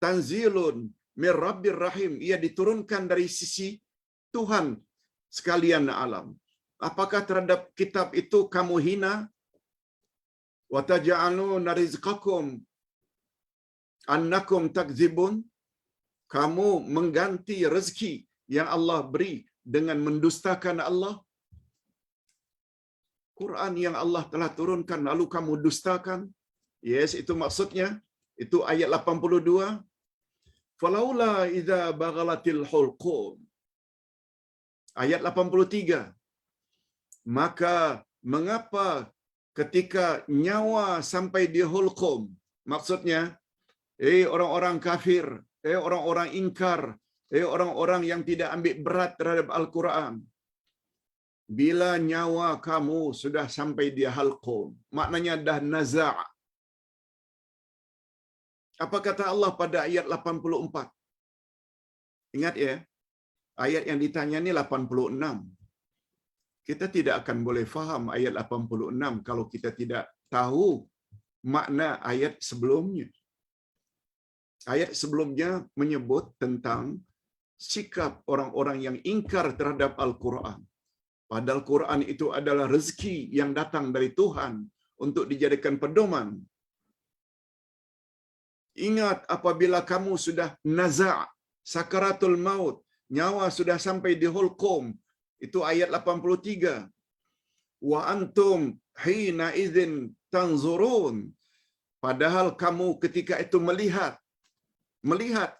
tanzilun mir rabbir rahim, ia diturunkan dari sisi Tuhan sekalian alam. Apakah terhadap kitab itu kamu hina? Wa taj'aluna rizqakum annakum takzibun? Kamu mengganti rezeki yang Allah beri dengan mendustakan Allah. Quran yang Allah telah turunkan lalu kamu dustakan. Yes, itu maksudnya. Itu ayat 82. Falaula idza baghalatil hulqum. Ayat 83. Maka mengapa ketika nyawa sampai di hulqum? Maksudnya, orang-orang kafir, orang-orang ingkar, orang-orang yang tidak ambil berat terhadap Al-Quran. Bila nyawa kamu sudah sampai di halqum, maknanya dah naza'. Apa kata Allah pada ayat 84? Ingat ya, ayat yang ditanya ni 86. Kita tidak akan boleh faham ayat 86 kalau kita tidak tahu makna ayat sebelumnya. Ayat sebelumnya menyebut tentang sikap orang-orang yang ingkar terhadap Al-Quran. Padahal Quran itu adalah rezeki yang datang dari Tuhan untuk dijadikan pedoman. Ingat apabila kamu sudah naza' sakaratul maut, nyawa sudah sampai di hulqum. Itu ayat 83. Wa antum hina idzin tanzurun. Padahal kamu ketika itu melihat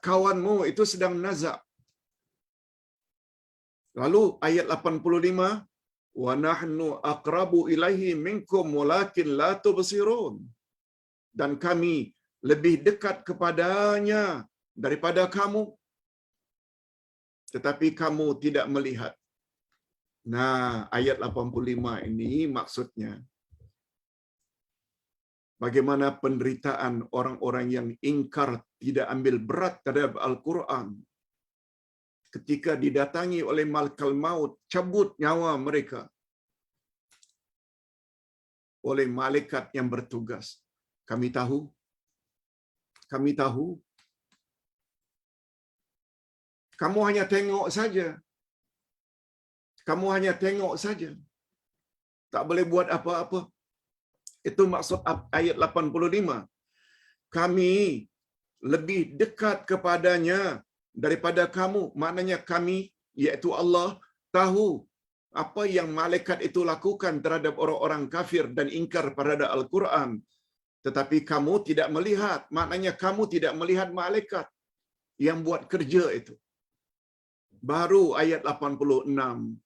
kawanmu itu sedang naza'. Lalu ayat 85, wa nahnu aqrabu ilaihi minkum walakin la tubsirun. Dan kami lebih dekat kepadanya daripada kamu, tetapi kamu tidak melihat. Nah, ayat 85 ini maksudnya bagaimana penderitaan orang-orang yang ingkar tidak ambil berat terhadap Al-Quran ketika didatangi oleh malakal maut, cabut nyawa mereka oleh malaikat yang bertugas. Kami tahu, kamu hanya tengok saja. Kamu hanya tengok saja. Tak boleh buat apa-apa. Itu maksud ayat 85. Kami lebih dekat kepadanya daripada kamu. Maknanya kami, iaitu Allah, tahu apa yang malaikat itu lakukan terhadap orang-orang kafir dan ingkar terhadap Al-Quran. Tetapi kamu tidak melihat. Maknanya kamu tidak melihat malaikat yang buat kerja itu. Baru ayat 86.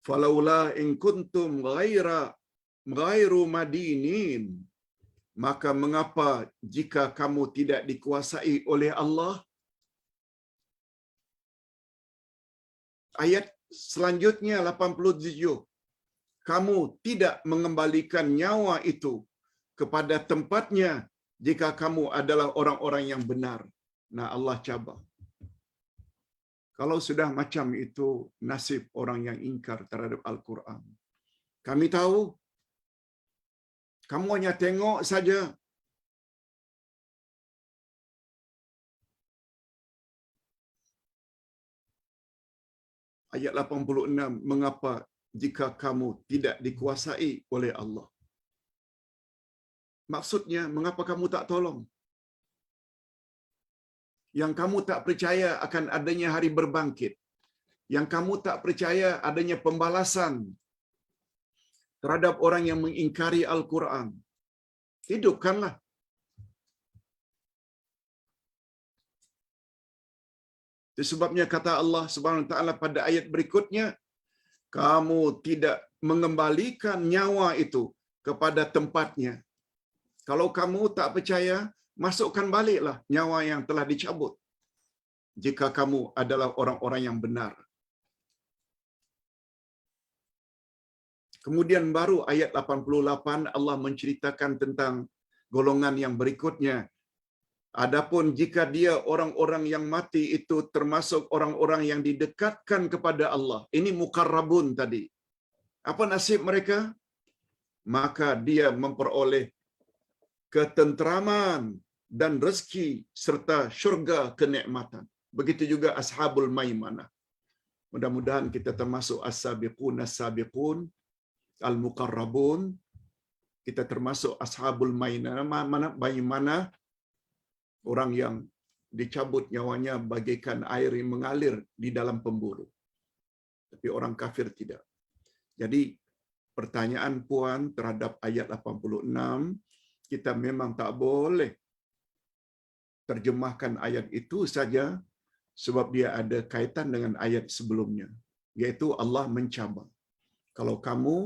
Falaula in kuntum ghairu madinin. maka mengapa jika kamu tidak dikuasai oleh Allah? Ayat selanjutnya 87. Kamu tidak mengembalikan nyawa itu kepada tempatnya jika kamu adalah orang-orang yang benar. Nah, Allah cabar. Kalau sudah macam itu nasib orang yang ingkar terhadap Al-Quran. Kami tahu, kamu hanya tengok saja. Ayat 86, mengapa jika kamu tidak dikuasai oleh Allah? Maksudnya, mengapa kamu tak tolong? Yang kamu tak percaya akan adanya hari berbangkit. Yang kamu tak percaya adanya pembalasan terhadap orang yang mengingkari Al-Quran. Hidupkanlah. Itu sebabnya kata Allah Subhanahu Wa Taala pada ayat berikutnya, kamu tidak mengembalikan nyawa itu kepada tempatnya. Kalau kamu tak percaya, masukkan baliklah nyawa yang telah dicabut. Jika kamu adalah orang-orang yang benar. Kemudian baru ayat 88 Allah menceritakan tentang golongan yang berikutnya. Adapun jika dia orang-orang yang mati itu termasuk orang-orang yang didekatkan kepada Allah. Ini muqarrabun tadi. Apa nasib mereka? Maka dia memperoleh ketenteraman dan rezeki serta syurga kenikmatan. Begitu juga ashabul maimanah. Mudah-mudahan kita termasuk as-sabiqun as-sabiqun al-muqarrabun. Kita termasuk ashabul maimanah, orang yang dicabut nyawanya bagaikan air yang mengalir di dalam pemburu. Tapi orang kafir tidak. Jadi pertanyaan puan terhadap ayat 86, kita memang tak boleh terjemahkan ayat itu saja sebab dia ada kaitan dengan ayat sebelumnya, yaitu Allah mencabar. Kalau kamu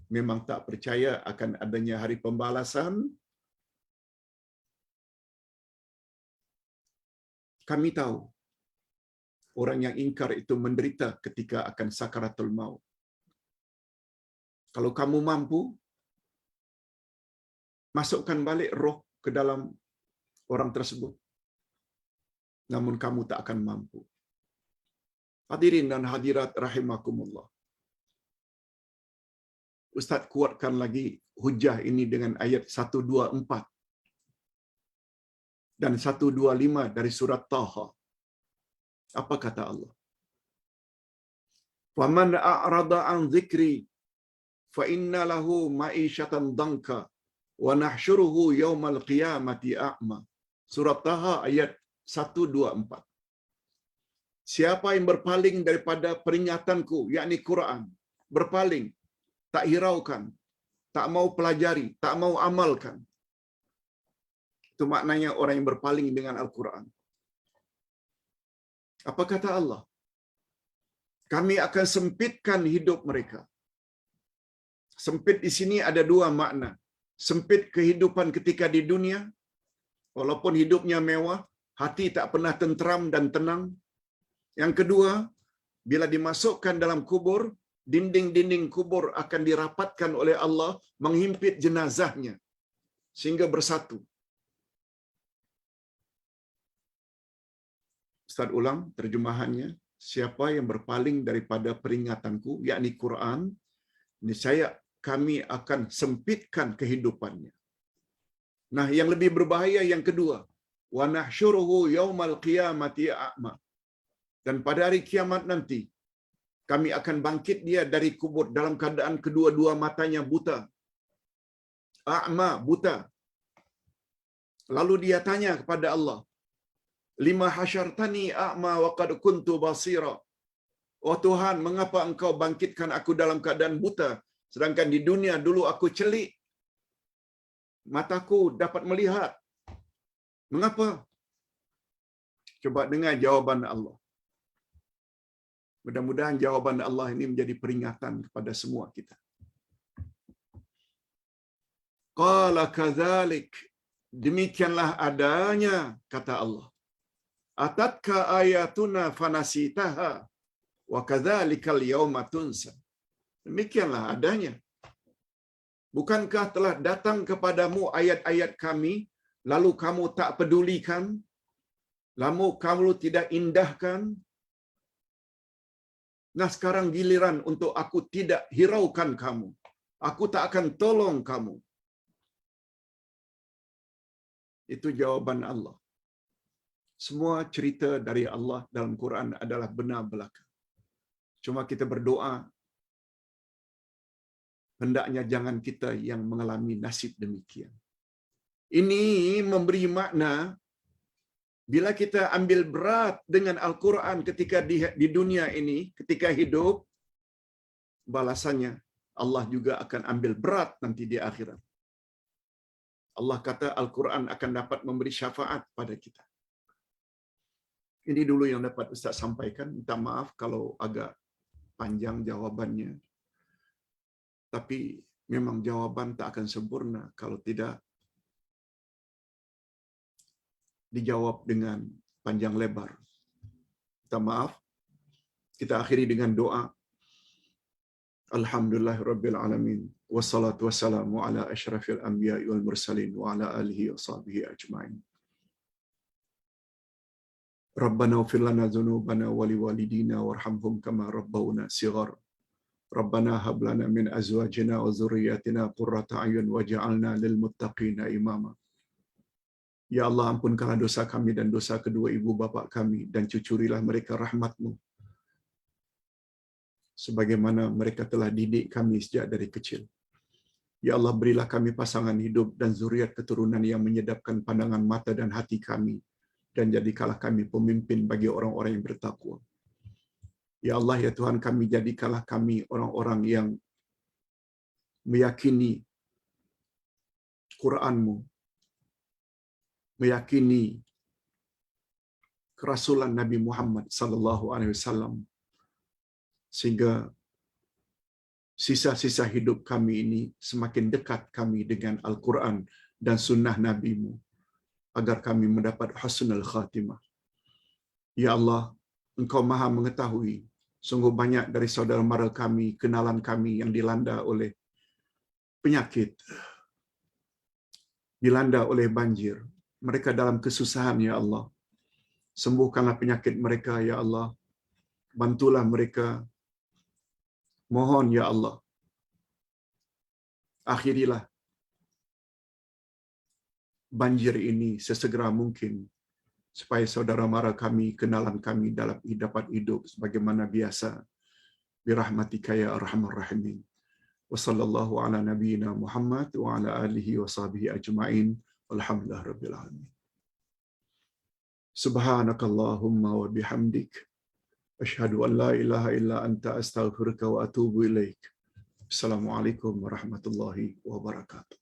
memang tak percaya akan adanya hari pembalasan, kami tahu orang yang ingkar itu menderita ketika akan sakaratul maut. Kalau kamu mampu, masukkan balik roh ke dalam orang tersebut. Namun kamu tak akan mampu. Hadirin dan hadirat rahimakumullah. Ustaz kuatkan lagi hujah ini dengan ayat 124 dan 125 dari surat Taha. Apa kata Allah? Faman a'rada an dzikri fa inna lahu ma'isyatan danka wa nahsyuruhu yaumal qiyamati a'ma. Surat Taha ayat 124. Siapa yang berpaling daripada peringatanku, yakni Quran, berpaling, tak hiraukan, tak mau pelajari, tak mau amalkan. Itu maknanya orang yang berpaling dengan Al-Quran. Apa kata Allah? Kami akan sempitkan hidup mereka. Sempit di sini ada dua makna. Sempit kehidupan ketika di dunia, walaupun hidupnya mewah, hati tak pernah tentram dan tenang. Yang kedua, bila dimasukkan dalam kubur, dinding-dinding kubur akan dirapatkan oleh Allah menghimpit jenazahnya sehingga bersatu. Ustaz ulang terjemahannya. Siapa yang berpaling daripada peringatanku, yakni Quran, niscaya kami akan sempitkan kehidupannya. Nah, yang lebih berbahaya yang kedua, wa nahsyuruhu yaumal qiyamati a'ma. Dan pada hari kiamat nanti, kami akan bangkit dia dari kubur dalam keadaan kedua-dua matanya buta. A'ma, buta. Lalu dia tanya kepada Allah, lima hasyartani a'ma wa qad kuntu basira. Oh Tuhan, mengapa engkau bangkitkan aku dalam keadaan buta, sedangkan di dunia dulu aku celik, mataku dapat melihat. Mengapa? Coba dengar jawaban Allah. Mudah-mudahan jawaban Allah ini menjadi peringatan kepada semua kita. Qala kadzalik, demikianlah adanya, kata Allah. Atatka ayatuna fanasitaha wa kadzalikal yauma tunsa. Demikianlah adanya. Bukankah telah datang kepadamu ayat-ayat kami, lalu kamu tak pedulikan? Lalu kamu tidak indahkan? Nah, sekarang giliran untuk aku tidak hiraukan kamu. Aku tak akan tolong kamu. Itu jawaban Allah. Semua cerita dari Allah dalam Quran adalah benar belaka. Cuma kita berdoa, hendaknya jangan kita yang mengalami nasib demikian. Ini memberi makna, bila kita ambil berat dengan Al-Quran ketika di dunia ini, ketika hidup, balasannya Allah juga akan ambil berat nanti di akhirat. Allah kata Al-Quran akan dapat memberi syafaat pada kita. Ini dulu yang dapat Ustaz sampaikan. Minta maaf kalau agak panjang jawabannya. Tapi memang jawaban tak akan sempurna kalau tidak dijawab dengan panjang lebar. Minta maaf. Kita akhiri dengan doa. Alhamdulillahirabbil alamin. Wassalatu wassalamu ala asyrafil anbiya'i wal mursalin wa ala alihi wa sahbihi ajma'in. Rabbana ighfir lana dzunubana wa liwalidina warhamhum kama rabbawna shighar. Rabbana hab lana min azwajina wa dzurriyyatina qurrata a'yun waj'alna lil muttaqina imama. Ya Allah, ampunkanlah dosa kami dan dosa kedua ibu bapa kami, dan cucurilah mereka rahmat-Mu sebagaimana mereka telah didik kami sejak dari kecil. Ya Allah, berilah kami pasangan hidup dan zuriat keturunan yang menyedapkan pandangan mata dan hati kami, dan jadikanlah kami pemimpin bagi orang-orang yang bertakwa. Ya Allah, ya Tuhan kami, jadikanlah kami orang-orang yang meyakini Quran-Mu, meyakini kerasulan Nabi Muhammad sallallahu alaihi wasallam, sehingga sisa-sisa hidup kami ini semakin dekat kami dengan Al-Quran dan sunnah Nabi-Mu, agar kami mendapat husnul khatimah. Ya Allah, Engkau Maha mengetahui, sungguh banyak dari saudara mara kami, kenalan kami yang dilanda oleh penyakit, dilanda oleh banjir. Mereka dalam kesusahan, ya Allah. Sembuhkanlah penyakit mereka, ya Allah. Bantulah mereka. Mohon, ya Allah. Akhirilah banjir ini sesegera mungkin, supaya saudara mara kami, kenalan kami dapat hidup sebagaimana biasa. Birahmatika ya arhamar rahimin. Wa sallallahu ala nabiyyina Muhammad wa ala alihi wa sahbihi ajma'in. Walhamdulillah rabbil alamin. Subhanakallahumma wa bihamdik, asyhadu an la ilaha illa anta astaghfiruka wa atubu ilaik. Assalamualaikum warahmatullahi wabarakatuh.